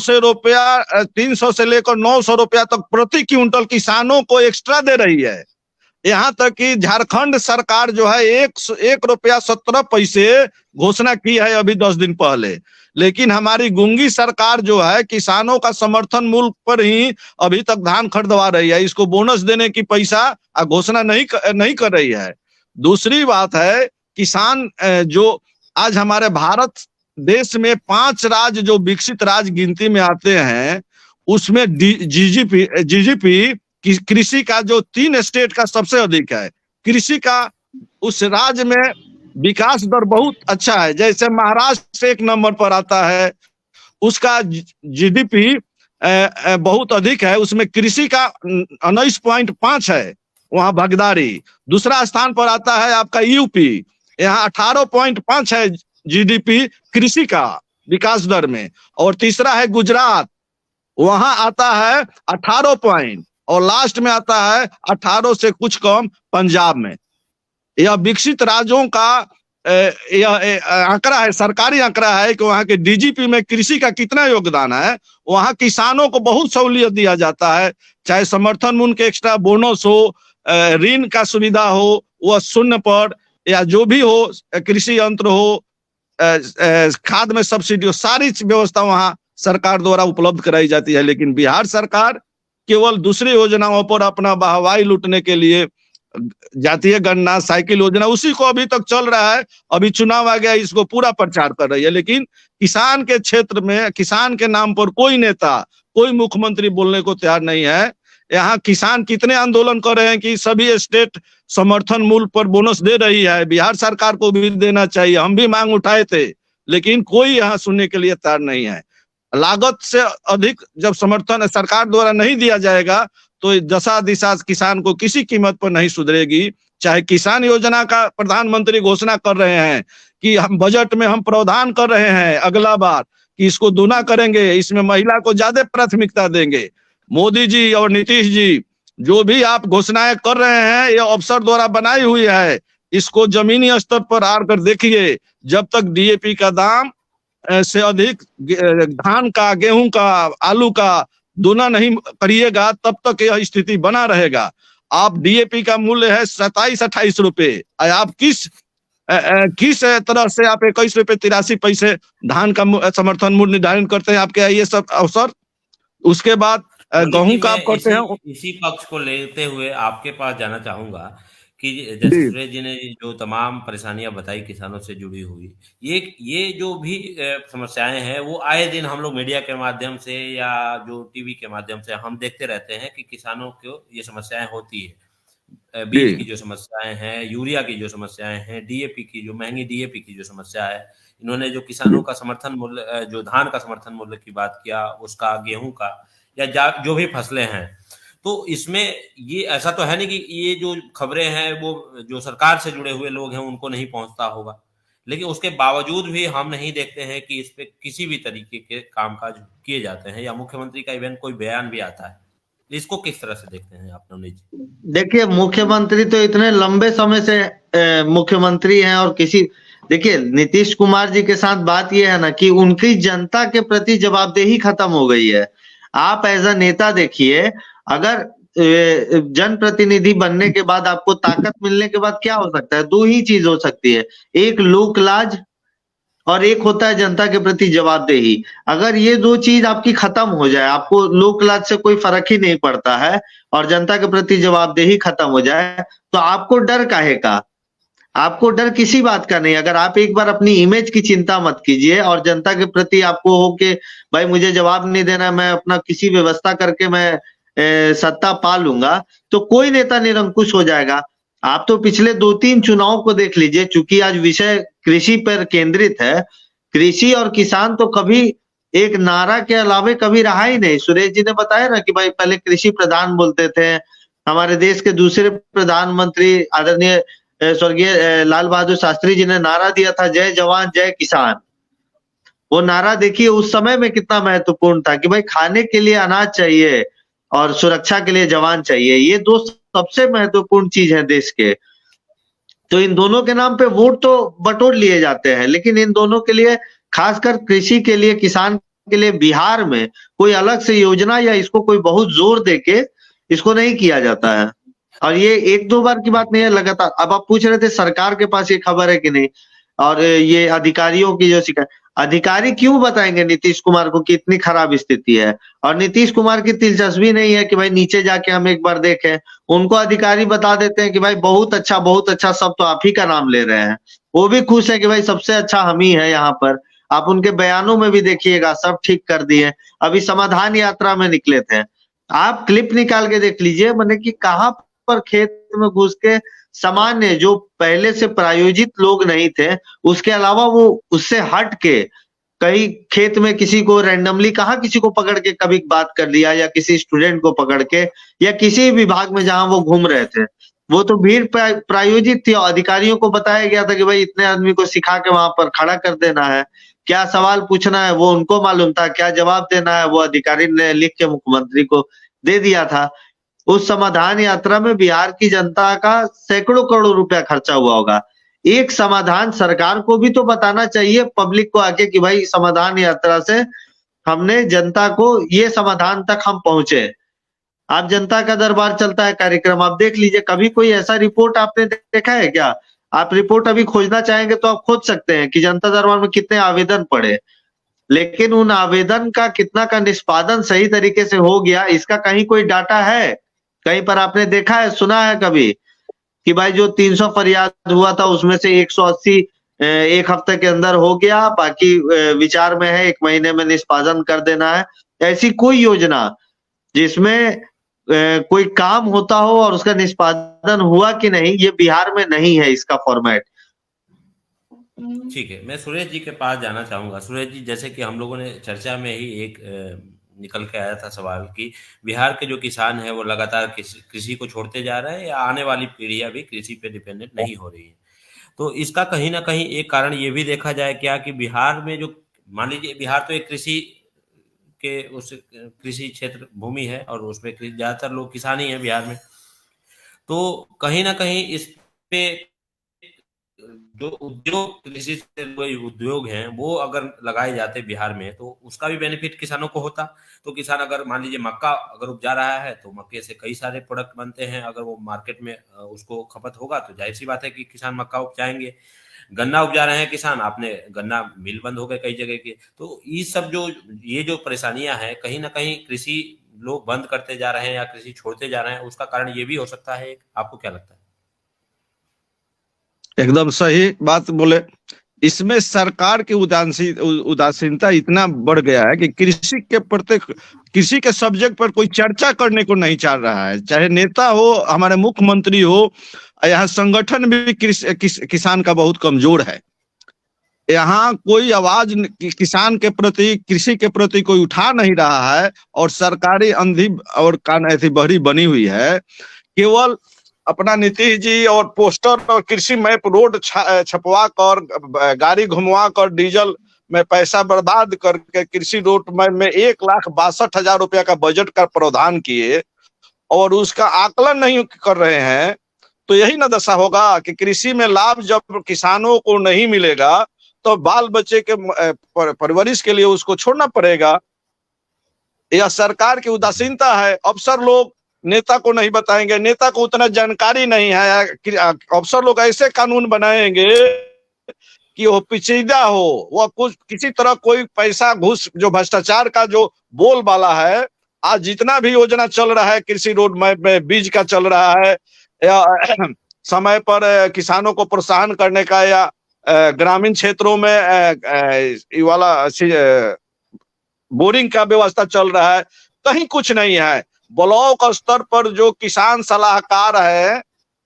से लेकर 900 रुपया तक प्रति क्विंटल किसानों को एक्स्ट्रा दे रही है। यहाँ तक कि झारखंड सरकार जो है 1 रुपया 17 पैसे घोषणा की है अभी 10 दिन पहले, लेकिन हमारी गुंगी सरकार जो है किसानों का समर्थन मूल्य पर ही अभी तक धान खरीदवा रही है। इसको बोनस देने की पैसा घोषणा नहीं कर रही है। दूसरी बात है, किसान जो आज हमारे भारत देश में 5 राज्य जो विकसित राज्य गिनती में आते हैं, उसमें जीडीपी कृषि का जो 3 स्टेट का सबसे अधिक है। कृषि का उस राज्य में विकास दर बहुत अच्छा है। जैसे महाराष्ट्र 1 नंबर पर आता है, उसका जीडीपी बहुत अधिक है, उसमें कृषि का 19.5 है, वहां भागीदारी। दूसरा स्थान पर आता है आपका यूपी, यहाँ 18.5 है जीडीपी कृषि का विकास दर में। और तीसरा है गुजरात, वहां आता है 18 पॉइंट, और लास्ट में आता है 18 से कुछ कम पंजाब में। यह विकसित राज्यों का यह आंकड़ा है, सरकारी आंकड़ा है कि वहां के डीजीपी में कृषि का कितना योगदान है। वहां किसानों को बहुत सहूलियत दिया जाता है, चाहे समर्थन मूल्य के एक्स्ट्रा बोनस हो, ऋण का सुविधा हो वह 0 पर, या जो भी हो, कृषि यंत्र हो, खाद में सब्सिडी हो, सारी व्यवस्था वहां सरकार द्वारा उपलब्ध कराई जाती है। लेकिन बिहार सरकार केवल दूसरी योजनाओं पर अपना वाहवाही लूटने के लिए, जातीय गणना, साइकिल योजना, उसी को अभी तक चल रहा है। अभी चुनाव आ गया, इसको पूरा प्रचार कर रही है, लेकिन किसान के क्षेत्र में, किसान के नाम पर कोई नेता, कोई मुख्यमंत्री बोलने को तैयार नहीं है। यहाँ किसान कितने आंदोलन कर रहे हैं कि सभी स्टेट समर्थन मूल्य पर बोनस दे रही है, बिहार सरकार को भी देना चाहिए, हम भी मांग उठाए थे, लेकिन कोई यहाँ सुनने के लिए तैयार नहीं है। लागत से अधिक जब समर्थन सरकार द्वारा नहीं दिया जाएगा तो दशा दिशा किसान को किसी कीमत पर नहीं सुधरेगी। चाहे किसान योजना का प्रधानमंत्री घोषणा कर रहे हैं कि हम बजट में हम प्रावधान कर रहे हैं अगला बार कि इसको दूना करेंगे, इसमें महिला को ज्यादा प्राथमिकता देंगे। मोदी जी और नीतीश जी जो भी आप घोषणाएं कर रहे हैं ये अफसर द्वारा बनाई हुई है, इसको जमीनी स्तर पर आकर देखिए। जब तक डीएपी का दाम से अधिक धान का, गेहूं का, आलू का दूना नहीं करिएगा तब तक यह स्थिति बना रहेगा। आप डीएपी का मूल्य है 27-28 रुपए, आप किस तरह से आप 21 रुपए 83 पैसे धान का समर्थन मूल्य निर्धारण करते हैं आपके ये सब अवसर। उसके बाद गेहूं का आप करते हैं। इसी पक्ष को लेते हुए आपके पास जाना चाहूंगा कि जैसे सुरेश जी ने जो तमाम परेशानियां बताई किसानों से जुड़ी हुई, ये जो भी समस्याएं हैं वो आए दिन हम लोग मीडिया के माध्यम से या जो टीवी के माध्यम से हम देखते रहते हैं कि किसानों को ये समस्याएं होती है। बीज की जो समस्याएं हैं, यूरिया की जो समस्याएं हैं, डीएपी की जो महंगी डीएपी की जो समस्या है, इन्होंने जो किसानों का समर्थन मूल्य, जो धान का समर्थन मूल्य की बात किया, उसका, गेहूं का या जो भी फसलें हैं, तो इसमें ये ऐसा तो है नहीं कि ये जो खबरें हैं वो जो सरकार से जुड़े हुए लोग हैं उनको नहीं पहुंचता होगा, लेकिन उसके बावजूद भी हम नहीं देखते हैं कि इस पे किसी भी तरीके के कामकाज किए जाते हैं या मुख्यमंत्री का इवेंट कोई बयान भी आता है। इसको किस तरह से देखते हैं आप नवनीत जी? देखिए, मुख्यमंत्री तो इतने लंबे समय से मुख्यमंत्री हैं और देखिए नीतीश कुमार जी के साथ बात यह है ना कि उनकी जनता के प्रति जवाबदेही खत्म हो गई है। आप एज अ नेता देखिए, अगर जनप्रतिनिधि बनने के बाद आपको ताकत मिलने के बाद क्या हो सकता है? दो ही चीज हो सकती है, एक लोक लाज और एक होता है जनता के प्रति जवाबदेही। अगर ये दो चीज आपकी खत्म हो जाए, आपको लोक लाज से कोई फर्क ही नहीं पड़ता है और जनता के प्रति जवाबदेही खत्म हो जाए, तो आपको डर काहे का? आपको डर किसी बात का नहीं। अगर आप एक बार अपनी इमेज की चिंता मत कीजिए और जनता के प्रति आपको हो कि भाई मुझे जवाब नहीं देना, मैं अपना किसी व्यवस्था करके मैं सत्ता पा लूंगा, तो कोई नेता निरंकुश हो जाएगा। आप तो पिछले 2-3 चुनाव को देख लीजिए, चूंकि आज विषय कृषि पर केंद्रित है, कृषि और किसान तो कभी एक नारा के अलावे कभी रहा ही नहीं। सुरेश जी ने बताया ना कि भाई पहले कृषि प्रधान बोलते थे, हमारे देश के दूसरे प्रधानमंत्री आदरणीय स्वर्गीय लाल बहादुर शास्त्री जी ने नारा दिया था, जय जवान जय किसान। वो नारा देखिए उस समय में कितना महत्वपूर्ण था कि भाई खाने के लिए अनाज चाहिए और सुरक्षा के लिए जवान चाहिए। ये दो सबसे महत्वपूर्ण चीज है देश के। तो इन दोनों के नाम पे वोट तो बटोर लिए जाते हैं, लेकिन इन दोनों के लिए, खासकर कृषि के लिए, किसान के लिए बिहार में कोई अलग से योजना या इसको कोई बहुत जोर देके इसको नहीं किया जाता है। और ये 1-2 बार की बात नहीं है, लगातार। अब आप पूछ रहे थे सरकार के पास ये खबर है कि नहीं, और ये अधिकारियों की जो शिकायत, अधिकारी क्यों बताएंगे नीतीश कुमार को कि इतनी खराब स्थिति है? और नीतीश कुमार की दिलचस्पी नहीं है कि भाई नीचे जाके हम एक बार देखें। उनको अधिकारी बता देते हैं कि भाई बहुत अच्छा, सब तो आप ही का नाम ले रहे हैं। वो भी खुश है कि भाई सबसे अच्छा हम ही है यहाँ पर। आप उनके बयानों में भी देखिएगा, सब ठीक कर दिए। अभी समाधान यात्रा में निकले थे, आप क्लिप निकाल के देख लीजिए, मैंने कि कहाँ पर खेत में घुस के सामान्य जो पहले से प्रायोजित लोग नहीं थे, उसके अलावा वो उससे हट के कहीं खेत में किसी को रैंडमली कहाँ किसी को पकड़ के कभी बात कर दिया, या किसी स्टूडेंट को पकड़ के, या किसी विभाग में जहां वो घूम रहे थे, वो तो भीड़ प्रायोजित थी। अधिकारियों को बताया गया था कि भाई इतने आदमी को सिखा के वहां पर खड़ा कर देना है, क्या सवाल पूछना है वो उनको मालूम था, क्या जवाब देना है वो अधिकारी ने लिख के मुख्यमंत्री को दे दिया था। उस समाधान यात्रा में बिहार की जनता का सैकड़ों करोड़ रुपया खर्चा हुआ होगा। एक समाधान सरकार को भी तो बताना चाहिए पब्लिक को आके कि भाई समाधान यात्रा से हमने जनता को ये समाधान तक हम पहुंचे। आप जनता का दरबार चलता है कार्यक्रम, आप देख लीजिए, कभी कोई ऐसा रिपोर्ट आपने देखा है क्या? आप रिपोर्ट अभी खोजना चाहेंगे तो आप खोज सकते हैं कि जनता दरबार में कितने आवेदन पड़े, लेकिन उन आवेदन का कितना का निष्पादन सही तरीके से हो गया, इसका कहीं कोई डाटा है? कहीं पर आपने देखा है, सुना है कभी कि भाई जो 300 फरियाद हुआ था उसमें से 180 एक हफ्ते के अंदर हो गया, बाकी विचार में है 1 महीने में निष्पादन कर देना है? ऐसी कोई योजना जिसमें कोई काम होता हो और उसका निष्पादन हुआ कि नहीं, ये बिहार में नहीं है इसका फॉर्मेट। ठीक है, मैं सुरेश जी के पास जाना चाहूँगा। सुरेश जी, जैसे कि हम लोगों ने चर्चा में ही एक निकल के आया था सवाल कि बिहार के जो किसान हैं वो लगातार कृषि को छोड़ते जा रहे हैं या आने वाली पीढ़ियाँ भी कृषि पे डिपेंडेंट नहीं हो रही है। तो इसका कहीं न कहीं एक कारण ये भी देखा जाए क्या कि बिहार में जो मान लीजिए बिहार तो एक कृषि के उस कृषि क्षेत्र भूमि है और उसमें ज़्यादातर लोग किसान ही हैं बिहार में। तो कहीं न कहीं इस पे जो उद्योग कृषि से जुड़े उद्योग हैं वो अगर लगाए जाते बिहार में तो उसका भी बेनिफिट किसानों को होता। तो किसान अगर मान लीजिए मक्का अगर उपजा रहा है तो मक्के से कई सारे प्रोडक्ट बनते हैं, अगर वो मार्केट में उसको खपत होगा तो जाहिर सी बात है कि किसान मक्का उपजाएंगे। गन्ना उपजा रहे हैं किसान, आपने गन्ना मिल बंद हो गए कई जगह के। तो ये सब जो ये जो परेशानियां हैं कहीं ना कहीं कृषि लोग बंद करते जा रहे हैं या कृषि छोड़ते जा रहे हैं, उसका कारण ये भी हो सकता है। आपको क्या लगता है? एकदम सही बात बोले। इसमें सरकार की उदासीनता इतना बढ़ गया है कि कृषि के प्रति, कृषि के सब्जेक्ट पर कोई चर्चा करने को नहीं चाह रहा है। चाहे नेता हो, हमारे मुख्यमंत्री हो, यहाँ संगठन भी किसान का बहुत कमजोर है। यहाँ कोई आवाज किसान के प्रति, कृषि के प्रति कोई उठा नहीं रहा है और सरकारी अंधी और कान ऐसी बहरी बनी हुई है। केवल अपना नीतीश जी और पोस्टर और कृषि मैप रोड छपवा कर, गाड़ी घुमवा कर, डीजल में पैसा बर्बाद करके कृषि रोड मैप में 1,62,000 रुपया का बजट का प्रावधान किए और उसका आकलन नहीं कर रहे हैं। तो यही ना दशा होगा कि कृषि में लाभ जब किसानों को नहीं मिलेगा तो बाल बच्चे के परवरिश के लिए उसको छोड़ना पड़ेगा। यह सरकार की उदासीनता है। अफसर लोग नेता को नहीं बताएंगे, नेता को उतना जानकारी नहीं है। अफसर लोग ऐसे कानून बनाएंगे कि वो पेचीदा हो, वह कुछ किसी तरह कोई पैसा घूस, जो भ्रष्टाचार का जो बोलबाला है। आज जितना भी योजना चल रहा है कृषि रोड मैप में, बीज का चल रहा है या समय पर किसानों को प्रोत्साहन करने का, या ग्रामीण क्षेत्रों में ये वाला बोरिंग का व्यवस्था चल रहा है, कहीं कुछ नहीं है। ब्लॉक स्तर पर जो किसान सलाहकार है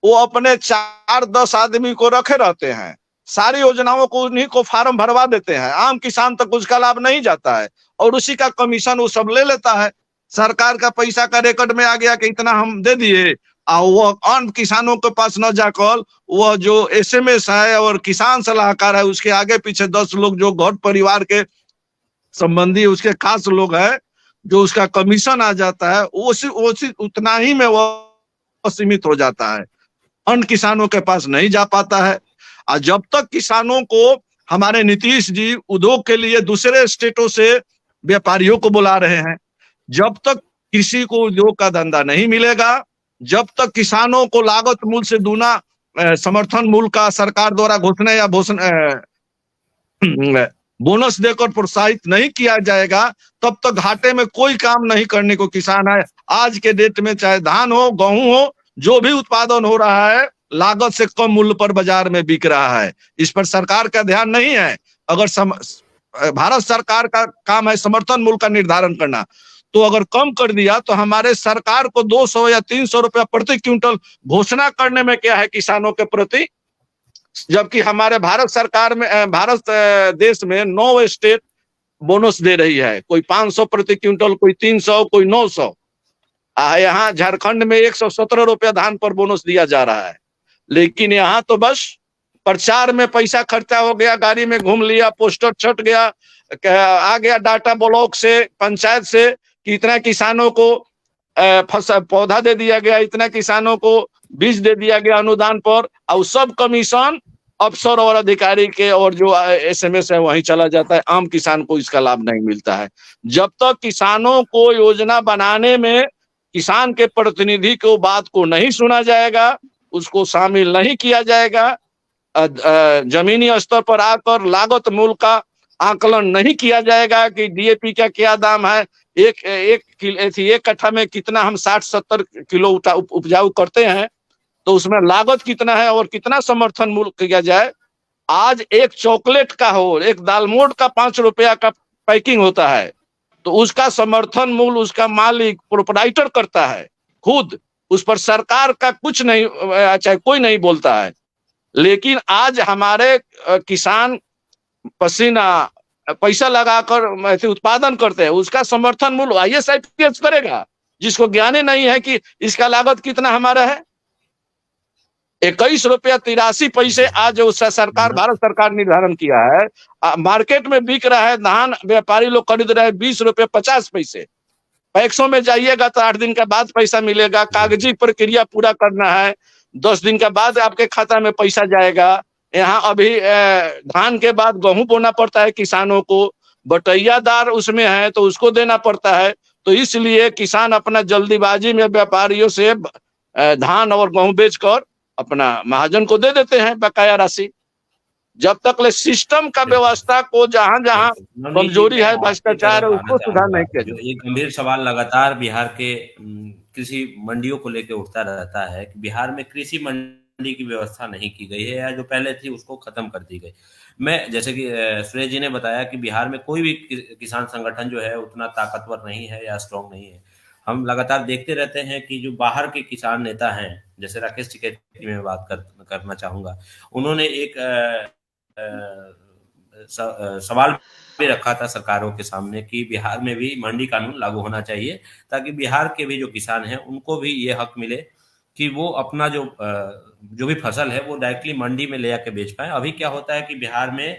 वो अपने 4-10 आदमी को रखे रहते हैं, सारी योजनाओं को उन्हीं को फार्म भरवा देते हैं, आम किसान तक उसका लाभ नहीं जाता है और उसी का कमीशन वो सब ले लेता है। सरकार का पैसा का रिकॉर्ड में आ गया कि इतना हम दे दिए, और वह आम किसानों के पास न जाकर वह जो SMS है और किसान सलाहकार है उसके आगे पीछे 10 लोग जो घर परिवार के संबंधी उसके खास लोग हैं, जो उसका कमीशन आ जाता है, उसी उतना ही में वह सीमित हो जाता है, अन्य किसानों के पास नहीं जा पाता है। और जब तक किसानों को हमारे नीतीश जी उद्योग के लिए दूसरे स्टेटों से व्यापारियों को बुला रहे हैं, जब तक कृषि को उद्योग का धंधा नहीं मिलेगा, जब तक किसानों को लागत मूल्य से दूना समर्थन मूल्य का सरकार द्वारा घोषणा या बोनस देकर प्रोत्साहित नहीं किया जाएगा, तब तक घाटे में कोई काम नहीं करने को किसान है। आज के डेट में चाहे धान हो, गेहूं हो, जो भी उत्पादन हो रहा है लागत से कम मूल्य पर बाजार में बिक रहा है। इस पर सरकार का ध्यान नहीं है। अगर भारत सरकार का काम है समर्थन मूल्य का निर्धारण करना, तो अगर कम कर दिया तो हमारे सरकार को 200 या 300 रुपया प्रति क्विंटल घोषणा करने में क्या है किसानों के प्रति, जबकि हमारे भारत सरकार में, भारत देश में 9 स्टेट बोनस दे रही है, कोई 500 प्रति क्विंटल, कोई 300, कोई 900। यहाँ झारखंड में 117 रुपया धान पर बोनस दिया जा रहा है, लेकिन यहाँ तो बस प्रचार में पैसा खर्चा हो गया, गाड़ी में घूम लिया, पोस्टर छट गया, आ गया डाटा ब्लॉक से, पंचायत से कि इतना किसानों को पौधा दे दिया गया, इतना किसानों को बीज दे दिया गया अनुदान पर, और सब कमीशन अफसर और अधिकारी के और जो SMS है वहीं चला जाता है। आम किसान को इसका लाभ नहीं मिलता है। जब तक किसानों को योजना बनाने में किसान के प्रतिनिधि को बात को नहीं सुना जाएगा, उसको शामिल नहीं किया जाएगा, जमीनी स्तर पर आकर लागत मूल्य का आकलन नहीं किया जाएगा कि DAP का क्या दाम है, एक कट्ठा में कितना हम 60-70 किलो उपजाऊ करते हैं, तो उसमें लागत कितना है और कितना समर्थन मूल्य किया जाए। आज एक चॉकलेट का हो, एक दालमोट का 5 रुपया का पैकिंग होता है, तो उसका समर्थन मूल्य उसका मालिक प्रोपराइटर करता है, खुद, उस पर सरकार का कुछ नहीं, चाहे कोई नहीं बोलता है। लेकिन आज हमारे किसान पसीना पैसा लगाकर उत्पादन करते हैं, उसका समर्थन मूल्य IAS IPS करेगा, जिसको ज्ञान ही नहीं है कि इसका लागत कितना हमारा है। 21 रुपया 83 पैसे आज जो सरकार, भारत सरकार निर्धारण किया है, मार्केट में बिक रहा है धान, व्यापारी लोग खरीद रहे हैं 20 रुपये 50 पैसे। पैक्सों में जाइएगा तो 8 दिन के बाद पैसा मिलेगा, कागजी प्रक्रिया पूरा करना है, 10 दिन के बाद आपके खाता में पैसा जाएगा। यहाँ अभी धान के बाद गेहूं बोना पड़ता है किसानों को, बटैयादार उसमें है तो उसको देना पड़ता है। तो इसलिए किसान अपना जल्दीबाजी में व्यापारियों से धान और गेहूं बेचकर अपना महाजन को दे देते हैं बकाया राशि। जब तक ले सिस्टम का व्यवस्था को जहां जहां कमजोरी है, भ्रष्टाचार है, उसको सुधार नहीं किया जो एक गंभीर सवाल लगातार बिहार के कृषि मंडियों को लेकर उठता रहता है कि बिहार में कृषि मंडी की व्यवस्था नहीं की गई है, या जो पहले थी उसको खत्म कर दी गई। मैं जैसे कि सुरेश जी ने बताया कि बिहार में कोई भी किसान संगठन जो है उतना ताकतवर नहीं है या स्ट्रॉन्ग नहीं है। हम लगातार देखते रहते हैं कि जो बाहर के किसान नेता हैं, जैसे राकेश टिकैत में बात करना चाहूंगा, उन्होंने एक सवाल भी रखा था सरकारों के सामने कि बिहार में भी मंडी कानून लागू होना चाहिए, ताकि बिहार के भी जो किसान हैं उनको भी ये हक मिले कि वो अपना जो भी फसल है वो डायरेक्टली मंडी में ले आके बेच पाए। अभी क्या होता है कि बिहार में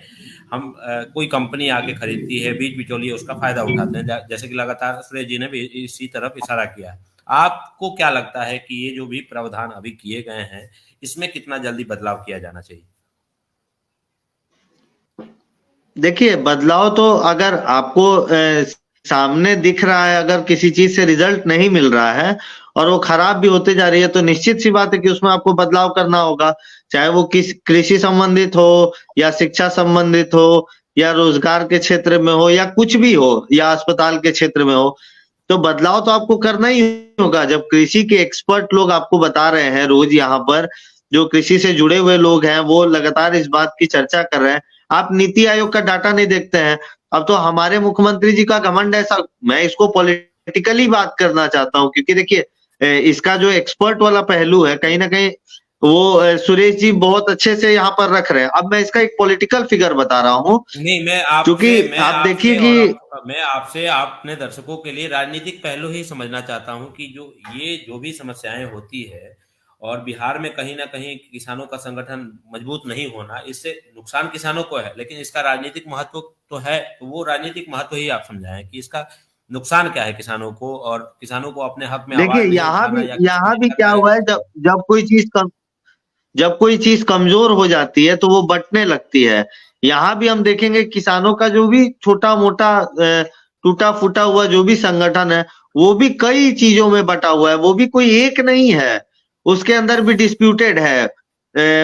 हम कोई कंपनी आके खरीदती है, बीच बिचौलिए उसका फायदा उठाते हैं, जैसे कि लगातार सुरेश जी ने भी इसी तरफ इशारा किया है। आपको क्या लगता है कि ये जो भी प्रावधान अभी किए गए हैं, इसमें कितना जल्दी बदलाव किया जाना चाहिए? देखिए, बदलाव तो अगर आपको सामने दिख रहा है, अगर किसी चीज से रिजल्ट नहीं मिल रहा है और वो खराब भी होते जा रही है, तो निश्चित सी बात है कि उसमें आपको बदलाव करना होगा। चाहे वो किस कृषि संबंधित हो, या शिक्षा संबंधित हो, या रोजगार के क्षेत्र में हो, या कुछ भी हो, या अस्पताल के क्षेत्र में हो, तो बदलाव तो आपको करना ही होगा। जब कृषि के एक्सपर्ट लोग आपको बता रहे हैं, रोज यहाँ पर जो कृषि से जुड़े हुए लोग हैं वो लगातार इस बात की चर्चा कर रहे हैं। आप नीति आयोग का डाटा नहीं देखते हैं। अब तो हमारे मुख्यमंत्री जी का घमंड ऐसा, मैं इसको पॉलिटिकली बात करना चाहता हूँ, क्योंकि देखिए इसका जो एक्सपर्ट वाला पहलू है, कहीं ना कहीं वो सुरेश जी बहुत अच्छे से यहाँ पर रख रहे हैं। अब मैं इसका एक पॉलिटिकल फिगर बता रहा हूँ। नहीं, क्योंकि आप देखिए कि मैं आपसे अपने दर्शकों के लिए राजनीतिक पहलू ही समझना चाहता हूं कि जो भी समस्याएं होती है और बिहार में कहीं ना कहीं किसानों का संगठन मजबूत नहीं होना, इससे नुकसान किसानों को है, लेकिन इसका राजनीतिक महत्व तो है। तो वो राजनीतिक महत्व ही आप समझाएं कि इसका नुकसान क्या है किसानों को, और किसानों को अपने हक में देखिए, आवाज नहीं यहाँ उठाना भी या यहाँ भी क्या हुआ है, जब कोई चीज कमजोर हो जाती है तो वो बंटने लगती है। यहाँ भी हम देखेंगे किसानों का जो भी छोटा मोटा टूटा फूटा हुआ जो भी संगठन है, वो भी कई चीजों में बटा हुआ है, वो भी कोई एक नहीं है, उसके अंदर भी डिस्प्यूटेड है।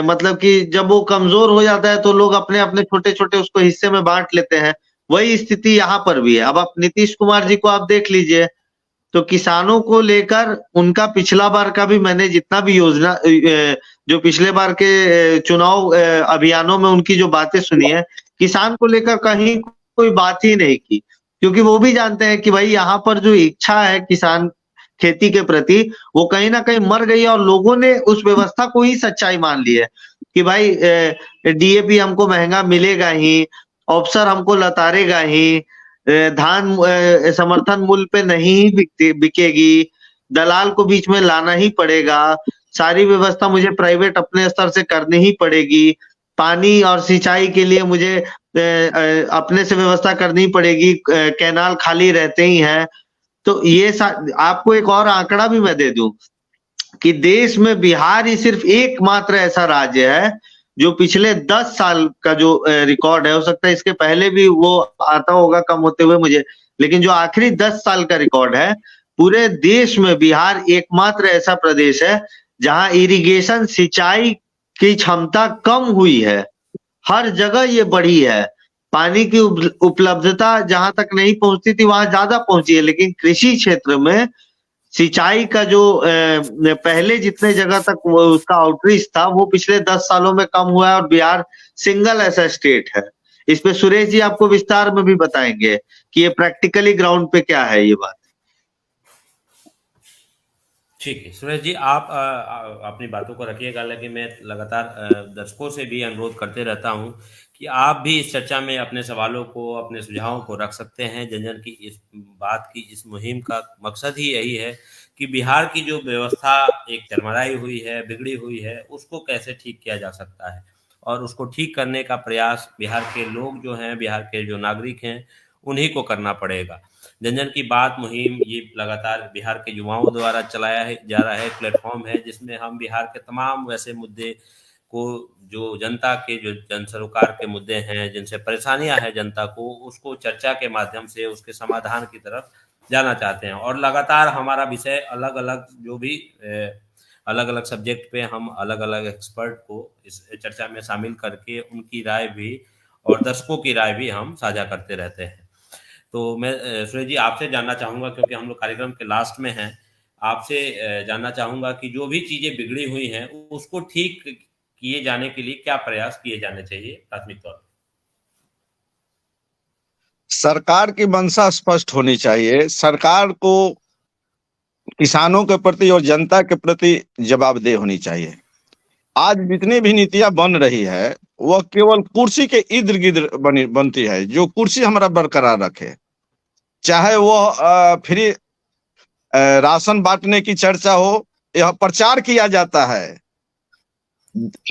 मतलब कि जब वो कमजोर हो जाता है तो लोग अपने अपने छोटे छोटे उसको हिस्से में बांट लेते हैं। वही स्थिति यहाँ पर भी है। अब आप नीतीश कुमार जी को आप देख लीजिए, तो किसानों को लेकर उनका पिछला बार का भी मैंने जितना भी योजना, जो पिछले बार के चुनाव अभियानों में उनकी जो बातें सुनी है, किसान को लेकर कहीं कोई बात ही नहीं की, क्योंकि वो भी जानते हैं कि भाई यहाँ पर जो इच्छा है किसान खेती के प्रति, वो कहीं ना कहीं मर गई है, और लोगों ने उस व्यवस्था को ही सच्चाई मान ली है कि भाई DAP हमको महंगा मिलेगा ही, ऑफसर हमको लतारेगा ही, धान समर्थन मूल्य पे नहीं बिकेगी, दलाल को बीच में लाना ही पड़ेगा, सारी व्यवस्था मुझे प्राइवेट अपने स्तर से करनी ही पड़ेगी, पानी और सिंचाई के लिए मुझे अपने से व्यवस्था करनी पड़ेगी, कैनाल खाली रहते ही हैं। तो ये आपको एक और आंकड़ा भी मैं दे दूं कि देश में बिहार ही सिर्फ एकमात्र ऐसा राज्य है जो पिछले 10 साल का जो रिकॉर्ड है, हो सकता है इसके पहले भी वो आता होगा कम होते हुए मुझे, लेकिन जो आखिरी 10 साल का रिकॉर्ड है, पूरे देश में बिहार एकमात्र ऐसा प्रदेश है जहां इरिगेशन सिंचाई की क्षमता कम हुई है। हर जगह ये बढ़ी है। पानी की उपलब्धता जहां तक नहीं पहुंचती थी वहां ज्यादा पहुंची है, लेकिन कृषि क्षेत्र में सिंचाई का जो पहले जितने जगह तक उसका आउटरीच था, वो पिछले 10 सालों में कम हुआ है, और बिहार सिंगल ऐसा स्टेट है। इस पे सुरेश जी आपको विस्तार में भी बताएंगे कि ये प्रैक्टिकली ग्राउंड पे क्या है ये बात। ठीक है सुरेश जी, आप अपनी बातों को रखिएगा, लेकिन मैं लगातार दर्शकों से भी अनुरोध करते रहता हूं कि आप भी इस चर्चा में अपने सवालों को, अपने सुझावों को रख सकते हैं। जन की इस बात की, इस मुहिम का मकसद ही यही है कि बिहार की जो व्यवस्था एक चरमराई हुई है, बिगड़ी हुई है, उसको कैसे ठीक किया जा सकता है, और उसको ठीक करने का प्रयास बिहार के लोग जो हैं, बिहार के जो नागरिक हैं, उन्हीं को करना पड़ेगा। जन की बात मुहिम ये लगातार बिहार के युवाओं द्वारा चलाया है जा रहा है प्लेटफॉर्म है, जिसमें हम बिहार के तमाम वैसे मुद्दे को, जो जनता के, जो जन सरोकार के मुद्दे हैं, जिनसे परेशानियां हैं जनता को, उसको चर्चा के माध्यम से उसके समाधान की तरफ जाना चाहते हैं। और लगातार हमारा विषय अलग अलग, जो भी अलग अलग सब्जेक्ट पे हम अलग अलग एक्सपर्ट को इस चर्चा में शामिल करके उनकी राय भी और दर्शकों की राय भी हम साझा करते रहते हैं। तो मैं सुरेश जी आपसे जानना चाहूँगा, क्योंकि हम लोग कार्यक्रम के लास्ट में हैं, आपसे जानना चाहूँगा कि जो भी चीज़ें बिगड़ी हुई हैं, उसको ठीक किए जाने के लिए क्या प्रयास किए जाने चाहिए प्राथमिक तौर पर? सरकार की मंशा स्पष्ट होनी चाहिए। सरकार को किसानों के प्रति और जनता के प्रति जवाबदेह होनी चाहिए। आज जितनी भी नीतियां बन रही है वह केवल कुर्सी के इर्द गिर्द बनती है, जो कुर्सी हमारा बरकरार रखे। चाहे वो फ्री राशन बांटने की चर्चा हो, यह प्रचार किया जाता है।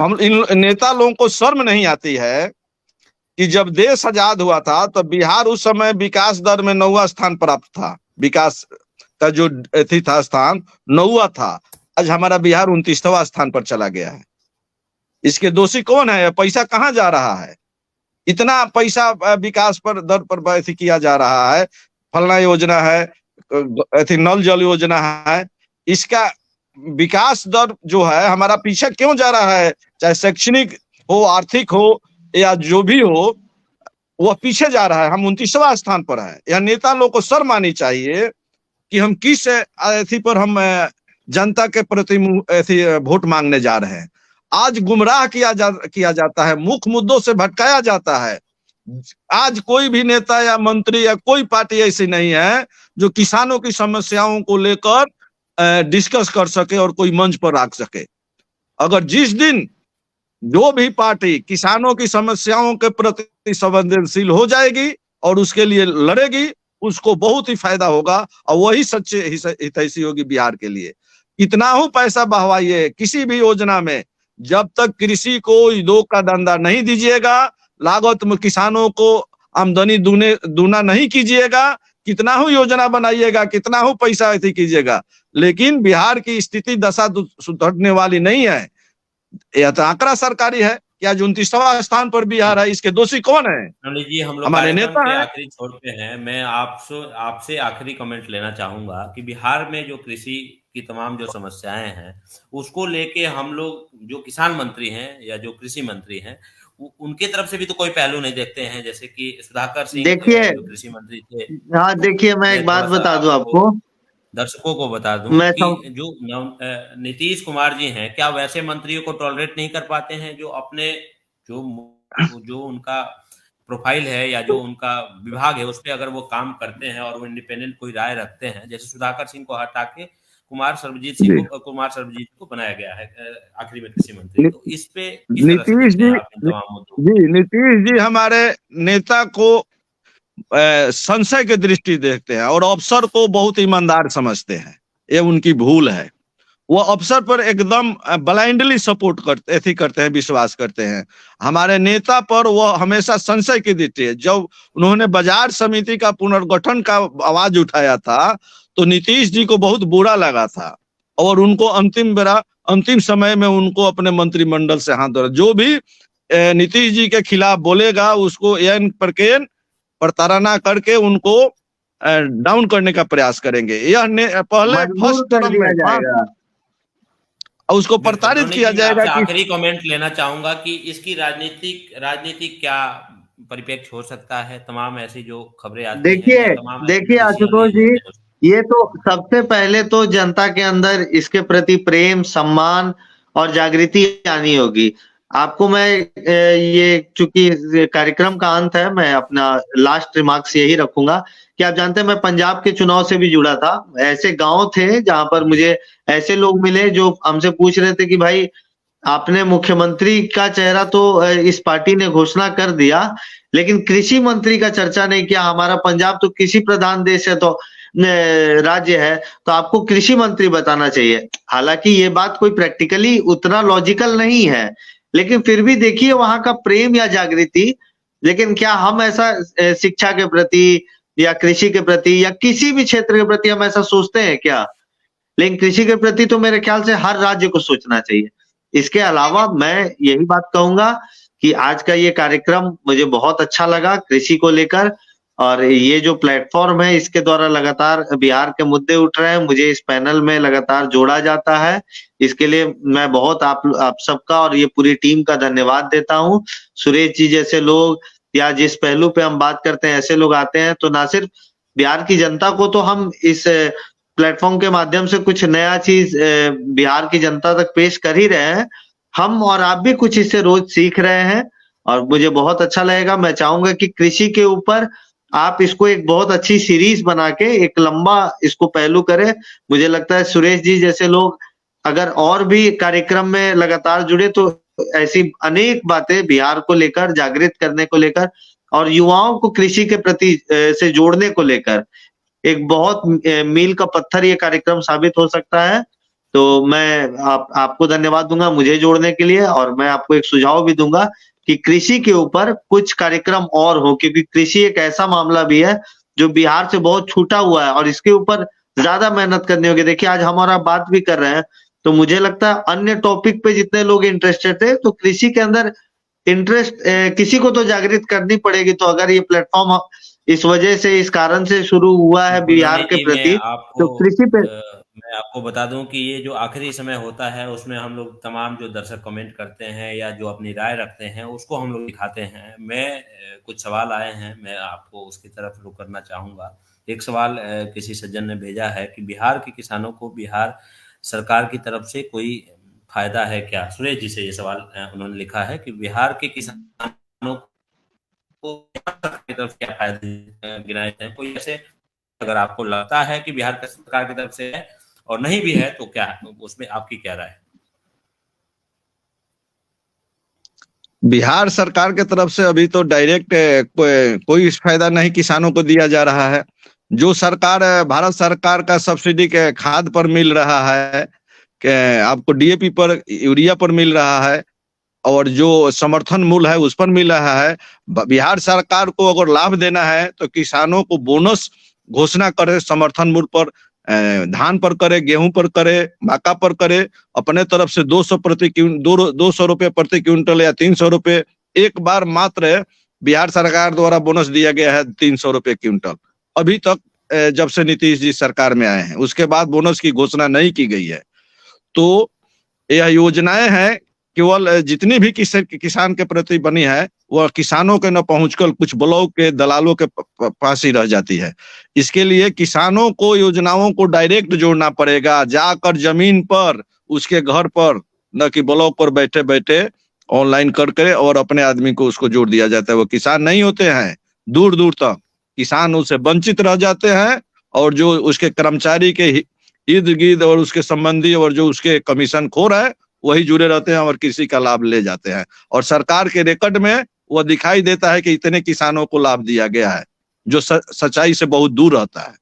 हम इन नेता लोगों को शर्म नहीं आती है कि जब देश आजाद हुआ था तो बिहार उस समय विकास दर में 9वां स्थान प्राप्त था। विकास का जो थी था स्थान 9वां था, आज हमारा बिहार 29वां स्थान पर चला गया है। इसके दोषी कौन है? पैसा कहाँ जा रहा है? इतना पैसा विकास पर दर पर किया जा रहा है। फलना योजना है, नल जल योजना है, इसका विकास दर जो है हमारा पीछे क्यों जा रहा है? चाहे शैक्षणिक हो, आर्थिक हो, या जो भी हो, वह पीछे जा रहा है। हम 29वां स्थान पर है। यह नेता लोग को शर्म आनी चाहिए कि हम किस अथी पर हम जनता के प्रति वोट मांगने जा रहे हैं। आज गुमराह किया जाता है, मुख्य मुद्दों से भटकाया जाता है। आज कोई भी नेता या मंत्री या कोई पार्टी ऐसी नहीं है जो किसानों की समस्याओं को लेकर डिस्कस कर सके और कोई मंच पर रख सके। अगर जिस दिन जो भी पार्टी किसानों की समस्याओं के प्रति संवेदनशील हो जाएगी और उसके लिए लड़ेगी, उसको बहुत ही फायदा होगा, और वही सच्चे हितैषी होगी बिहार के लिए। कितना हो पैसा बहवाइए किसी भी योजना में, जब तक कृषि को उद्योग का धंधा नहीं दीजिएगा, लागत में किसानों को आमदनी दूना नहीं कीजिएगा, कितना हो योजना बनाइएगा, कितना हो पैसा ऐसी कीजिएगा, लेकिन बिहार की स्थिति दशा सुधरने वाली नहीं है। यह तो आंकड़ा सरकारी है कि आज 29वां स्थान पर बिहार है। इसके दोषी कौन है? नवनीत जी, हम लोग हमारे कार्यक्रम नेता के है। आखिरी छोर पे हैं। मैं आपसे आखिरी कमेंट लेना चाहूंगा कि बिहार में जो कृषि की तमाम जो समस्याएं हैं, उसको लेके हम लोग, जो किसान मंत्री हैं या जो कृषि मंत्री हैं, उनके तरफ से भी तो कोई पहलू नहीं देखते हैं। जैसे कि सुधाकर सिंह देखिए, जो कृषि मंत्री थे, हाँ देखिए, मैं एक बात बता दूं आपको, दर्शकों को बता दूं मैं कि जो नीतीश कुमार जी हैं, क्या वैसे मंत्रियों को टॉलरेट नहीं कर पाते हैं जो अपने जो जो उनका प्रोफाइल है या जो उनका विभाग है उस पर अगर वो काम करते हैं और वो इंडिपेंडेंट कोई राय रखते हैं? जैसे सुधाकर सिंह को हटा के कुमार सर्वजीत को बनाया गया है आखिरी में कृषि मंत्री। तो इस पे किस तरह से नीतीश देखते हैं आप इन तमाम मुद्दों को? नीतीश जी हमारे नेता को संशय की दृष्टि देखते हैं और अफसर को बहुत ईमानदार समझते हैं। ये उनकी भूल है। वो अफसर पर एकदम ब्लाइंडली सपोर्ट करते हैं, विश्वास करते हैं। हमारे नेता पर वो हमेशा संशय की दृष्टि है। जब उन्होंने बाजार समिति का पुनर्गठन का आवाज उठाया था तो नीतीश जी को बहुत बुरा लगा था और उनको अंतिम समय में उनको अपने मंत्रिमंडल से हाथ धरा। जो भी नीतीश जी के खिलाफ बोलेगा उसको प्रताड़ना करके उनको डाउन करने का प्रयास करेंगे। यह पहले फर्स्ट टर्म में जाएगा और उसको प्रताड़ित किया जाएगा। आखिरी कमेंट लेना चाहूंगा कि इसकी राजनीतिक क्या परिप्रेक्ष्य हो सकता है? तमाम ऐसी जो खबरें आती हैं, देखिए आशुतोष जी, ये तो सबसे पहले तो जनता के अंदर इसके प्रति प्रेम, सम्मान और जागृति आनी होगी। आपको मैं ये चूंकि कार्यक्रम का अंत है, मैं अपना लास्ट रिमार्क्स यही रखूंगा कि आप जानते हैं मैं पंजाब के चुनाव से भी जुड़ा था। ऐसे गांव थे जहां पर मुझे ऐसे लोग मिले जो हमसे पूछ रहे थे कि भाई आपने मुख्यमंत्री का चेहरा तो इस पार्टी ने घोषणा कर दिया, लेकिन कृषि मंत्री का चर्चा नहीं किया। हमारा पंजाब तो कृषि प्रधान देश है, तो राज्य है, तो आपको कृषि मंत्री बताना चाहिए। हालांकि ये बात कोई प्रैक्टिकली उतना लॉजिकल नहीं है, लेकिन फिर भी देखिए वहां का प्रेम या जागृति। लेकिन क्या हम ऐसा शिक्षा के प्रति या कृषि के प्रति या किसी भी क्षेत्र के प्रति हम ऐसा सोचते हैं क्या? लेकिन कृषि के प्रति तो मेरे ख्याल से हर राज्य को सोचना चाहिए। इसके अलावा मैं यही बात कहूंगा कि आज का ये कार्यक्रम मुझे बहुत अच्छा लगा कृषि को लेकर, और ये जो प्लेटफॉर्म है इसके द्वारा लगातार बिहार के मुद्दे उठ रहे हैं, मुझे इस पैनल में लगातार जोड़ा जाता है। इसके लिए मैं बहुत आप सबका और ये पूरी टीम का धन्यवाद देता हूँ। सुरेश जी जैसे लोग या जिस पहलू पे हम बात करते हैं ऐसे लोग आते हैं, तो ना सिर्फ बिहार की जनता को तो हम इस प्लेटफॉर्म के माध्यम से कुछ नया चीज बिहार की जनता तक पेश कर ही रहे हैं, हम और आप भी कुछ इससे रोज सीख रहे हैं और मुझे बहुत अच्छा लगेगा। मैं चाहूंगा कि कृषि के ऊपर आप इसको एक बहुत अच्छी सीरीज बना के एक लंबा इसको पहलू करें। मुझे लगता है सुरेश जी जैसे लोग अगर और भी कार्यक्रम में लगातार जुड़े तो ऐसी अनेक बातें बिहार को लेकर, जागृत करने को लेकर और युवाओं को कृषि के प्रति से जोड़ने को लेकर एक बहुत मील का पत्थर ये कार्यक्रम साबित हो सकता है। तो मैं आपको धन्यवाद दूंगा मुझे जोड़ने के लिए, और मैं आपको एक सुझाव भी दूंगा कि कृषि के ऊपर कुछ कार्यक्रम और हो, क्योंकि कृषि एक ऐसा मामला भी है जो बिहार से बहुत छूटा हुआ है और इसके ऊपर ज्यादा मेहनत करनी होगी। देखिए आज हमारा बात भी कर रहे हैं, तो मुझे लगता है अन्य टॉपिक पे जितने लोग इंटरेस्टेड थे, तो कृषि के अंदर इंटरेस्ट किसी को तो जागृत करनी पड़ेगी। तो अगर ये प्लेटफॉर्म इस वजह से, इस कारण से शुरू हुआ है बिहार के प्रति, तो कृषि पे मैं आपको बता दूं कि ये जो आखिरी समय होता है उसमें हम लोग तमाम जो दर्शक कमेंट करते हैं या जो अपनी राय रखते हैं उसको हम लोग दिखाते हैं। कुछ सवाल आए हैं, मैं आपको उसकी तरफ रुख करना चाहूँगा। एक सवाल किसी सज्जन ने भेजा है कि बिहार के किसानों को बिहार सरकार की तरफ से कोई फायदा है क्या? सुरेश जी से ये सवाल उन्होंने लिखा है कि बिहार के किसानों को की तरफ क्या फायदे गिनाए हैं? कोई ऐसे अगर आपको लगता है कि बिहार सरकार की तरफ से है और नहीं भी है तो क्या उसमें आपकी क्या राय है? बिहार सरकार के तरफ से अभी तो डायरेक्ट कोई फायदा नहीं किसानों को दिया जा रहा है। जो सरकार भारत सरकार का सब्सिडी के खाद पर मिल रहा है, आपको डीएपी पर, यूरिया पर मिल रहा है, और जो समर्थन मूल्य है उस पर मिल रहा है। बिहार सरकार को अगर लाभ देना है तो किसानों को बोनस घोषणा करे, समर्थन मूल्य पर, धान पर करे, गेहूं पर करे, मक्का पर करे, अपने तरफ से 200 रुपए प्रति क्विंटल या 300 रुपए एक बार मात्र बिहार सरकार द्वारा बोनस दिया गया है 300 रुपए क्विंटल अभी तक, जब से नीतीश जी सरकार में आए हैं। उसके बाद बोनस की घोषणा नहीं की गई है। तो यह योजनाएं हैं केवल जितनी भी किसान के प्रति बनी है वह किसानों के न पहुंचकर कुछ ब्लॉक के दलालों के पास ही रह जाती है। इसके लिए किसानों को योजनाओं को डायरेक्ट जोड़ना पड़ेगा, जाकर जमीन पर, उसके घर पर, न कि ब्लॉक पर बैठे बैठे ऑनलाइन करके और अपने आदमी को उसको जोड़ दिया जाता है। वो किसान नहीं होते हैं, दूर दूर तक किसान उससे वंचित रह जाते हैं, और जो उसके कर्मचारी के इर्द गिर्द और उसके संबंधी और जो उसके कमीशन खोर है वही जुड़े रहते हैं और कृषि का लाभ ले जाते हैं। और सरकार के रिकॉर्ड में वह दिखाई देता है कि इतने किसानों को लाभ दिया गया है, जो सच्चाई से बहुत दूर रहता है।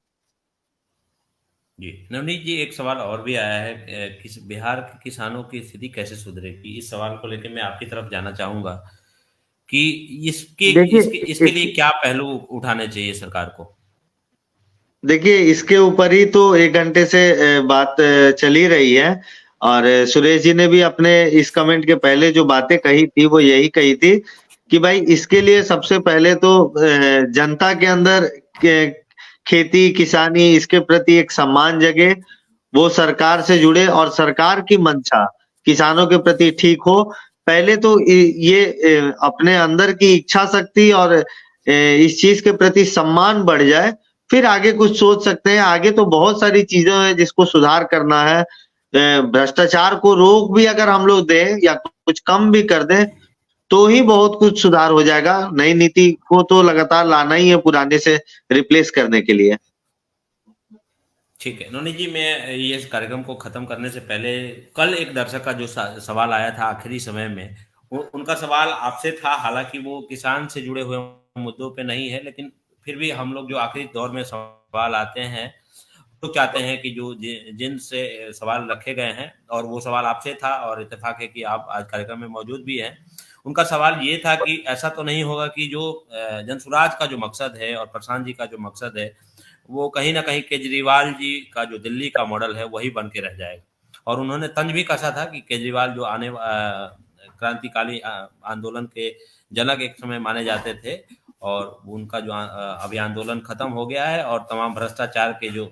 जी नवनीत जी, एक सवाल और भी आया है कि बिहार के किसानों की स्थिति कैसे सुधरेगी। इस सवाल को लेकर मैं आपकी तरफ जाना चाहूंगा कि इसके लिए क्या पहलू उठाने चाहिए सरकार को? देखिए इसके ऊपर ही तो 1 घंटे से बात चल ही रही है, और सुरेश जी ने भी अपने इस कमेंट के पहले जो बातें कही थी वो यही कही थी कि भाई इसके लिए सबसे पहले तो जनता के अंदर खेती किसानी इसके प्रति एक सम्मान जगे, वो सरकार से जुड़े और सरकार की मंशा किसानों के प्रति ठीक हो। पहले तो ये अपने अंदर की इच्छा शक्ति और इस चीज के प्रति सम्मान बढ़ जाए, फिर आगे कुछ सोच सकते हैं। आगे तो बहुत सारी चीजें हैं जिसको सुधार करना है। भ्रष्टाचार को रोक भी अगर हम लोग दें या कुछ कम भी कर दें तो ही बहुत कुछ सुधार हो जाएगा। नई नीति को तो लगातार लाना ही है पुराने से रिप्लेस करने के लिए। ठीक है नवनीत जी, मैं ये इस कार्यक्रम को खत्म करने से पहले कल एक दर्शक का जो सवाल आया था आखिरी समय में, उनका सवाल आपसे था, हालांकि वो किसान से जुड़े हुए मुद्दों पे नहीं है, लेकिन फिर भी हम लोग जो आखिरी दौर में सवाल आते हैं तो चाहते हैं कि जो जिनसे सवाल रखे गए हैं, और वो सवाल आपसे था और इत्तेफाक है कि आप आज कार्यक्रम में मौजूद भी हैं। उनका सवाल ये था कि ऐसा तो नहीं होगा कि जो जनसुराज का जो मकसद है और प्रशांत जी का जो मकसद है वो कहीं ना कहीं केजरीवाल जी का जो दिल्ली का मॉडल है वही बन के रह जाएगा। और उन्होंने तंज भी कसा था कि केजरीवाल जो क्रांतिकाली आंदोलन के जनक एक समय माने जाते थे, और उनका जो अभी आंदोलन खत्म हो गया है और तमाम भ्रष्टाचार के जो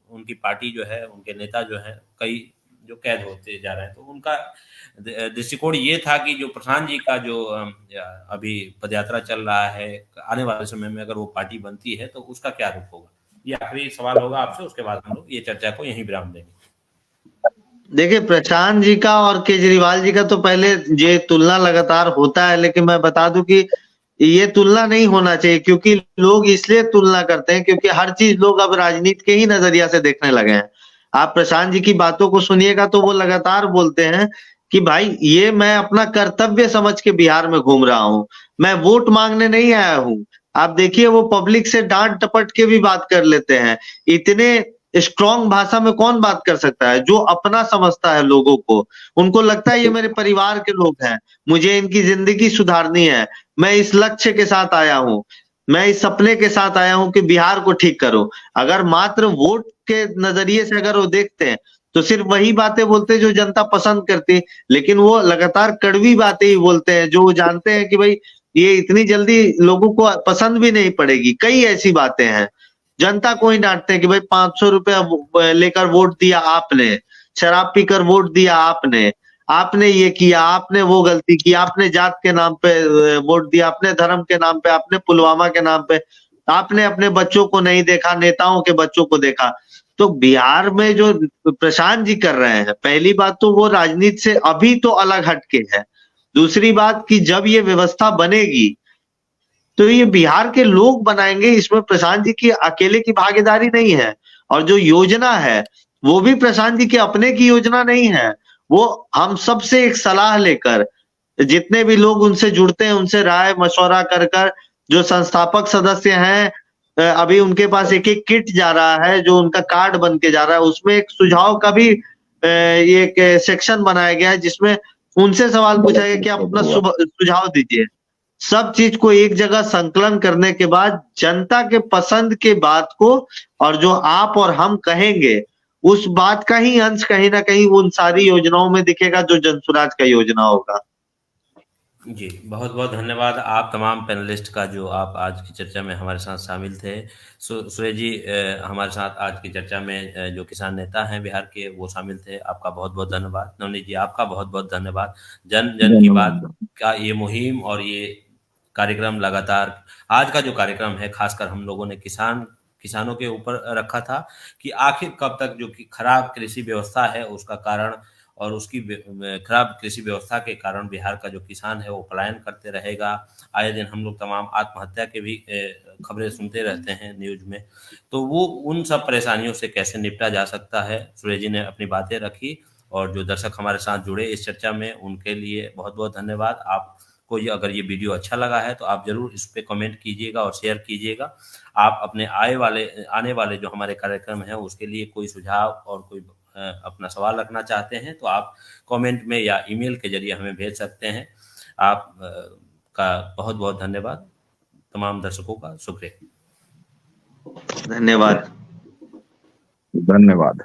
उनकी पार्टी जो है, उनके नेता जो है कई जो कैद होते जा रहे हैं, तो उनका दृष्टिकोण ये था कि जो प्रशांत जी का जो अभी पदयात्रा चल रहा है, आने वाले समय में अगर वो पार्टी बनती है तो उसका क्या रूप होगा। ये आखिरी सवाल होगा आपसे, उसके बाद हम लोग ये चर्चा को यहीं विराम देंगे। देखिए, प्रशांत जी का और केजरीवाल जी का तो पहले ये तुलना लगातार होता है, लेकिन मैं बता दूं कि ये तुलना नहीं होना चाहिए, क्योंकि लोग इसलिए तुलना करते हैं क्योंकि हर चीज लोग अब राजनीति के ही नजरिया से देखने लगे हैं। आप प्रशांत जी की बातों को सुनिएगा तो वो लगातार बोलते हैं कि भाई ये मैं अपना कर्तव्य समझ के बिहार में घूम रहा हूँ, मैं वोट मांगने नहीं आया हूँ। आप देखिए वो पब्लिक से डांट टपट के भी बात कर लेते हैं। इतने स्ट्रॉन्ग भाषा में कौन बात कर सकता है? जो अपना समझता है लोगों को, उनको लगता है ये मेरे परिवार के लोग हैं, मुझे इनकी जिंदगी सुधारनी है, मैं इस लक्ष्य के साथ आया हूँ, मैं इस सपने के साथ आया हूँ कि बिहार को ठीक करो। अगर मात्र वोट के नजरिए से अगर वो देखते हैं तो सिर्फ वही बातें बोलते हैं जो जनता पसंद करती है, लेकिन वो लगातार कड़वी बातें ही बोलते हैं जो वो जानते हैं कि भाई ये इतनी जल्दी लोगों को पसंद भी नहीं पड़ेगी। कई ऐसी बातें हैं, जनता को ही डांटते हैं कि भाई 500 रुपया लेकर वोट दिया आपने, शराब पीकर वोट दिया आपने, आपने ये किया, आपने वो गलती की, आपने जात के नाम पे वोट दिया, आपने धर्म के नाम पे, आपने पुलवामा के नाम पे, आपने अपने बच्चों को नहीं देखा, नेताओं के बच्चों को देखा। तो बिहार में जो प्रशांत जी कर रहे हैं, पहली बात तो वो राजनीति से अभी तो अलग हटके है। दूसरी बात कि जब ये व्यवस्था बनेगी तो ये बिहार के लोग बनाएंगे, इसमें प्रशांत जी की अकेले की भागीदारी नहीं है। और जो योजना है वो भी प्रशांत जी के अपने की योजना नहीं है, वो हम सबसे एक सलाह लेकर, जितने भी लोग उनसे जुड़ते हैं उनसे राय मशवरा कर कर, जो संस्थापक सदस्य हैं अभी उनके पास एक एक किट जा रहा है जो उनका कार्ड बन के जा रहा है, उसमें एक सुझाव का भी एक सेक्शन बनाया गया है जिसमें उनसे सवाल पूछा गया कि आप अपना सुझाव दीजिए। सब चीज को एक जगह संकलन करने के बाद जनता के पसंद के बात को, और जो आप और हम कहेंगे उस बात का ही अंश कहीं ना कहीं उन सारी योजनाओं में दिखेगा जो जनसुराज का योजना होगा। जी, बहुत बहुत धन्यवाद आप तमाम पैनलिस्ट का जो आप आज की चर्चा में हमारे साथ शामिल थे। सुरेश जी हमारे साथ आज की चर्चा में जो किसान नेता हैं बिहार के वो शामिल थे, आपका बहुत बहुत धन्यवाद। नवनीत जी आपका बहुत बहुत धन्यवाद। जन जन की बात का ये मुहिम और ये कार्यक्रम लगातार, आज का जो कार्यक्रम है खासकर हम लोगों ने किसानों के ऊपर रखा था कि आखिर कब तक जो कि खराब कृषि व्यवस्था है उसका कारण, और उसकी खराब कृषि व्यवस्था के कारण बिहार का जो किसान है वो पलायन करते रहेगा। आए दिन हम लोग तमाम आत्महत्या के भी खबरें सुनते रहते हैं न्यूज में, तो वो उन सब परेशानियों से कैसे निपटा जा सकता है, सुरेश जी ने अपनी बातें रखी। और जो दर्शक हमारे साथ जुड़े इस चर्चा में उनके लिए बहुत बहुत धन्यवाद। आपको ये अगर ये वीडियो अच्छा लगा है तो आप जरूर इस पे कमेंट कीजिएगा और शेयर कीजिएगा। आप अपने आने वाले जो हमारे कार्यक्रम है उसके लिए कोई सुझाव और कोई अपना सवाल रखना चाहते हैं तो आप कमेंट में या ईमेल के जरिए हमें भेज सकते हैं। आप का बहुत बहुत धन्यवाद। तमाम दर्शकों का शुक्रिया। धन्यवाद। धन्यवाद।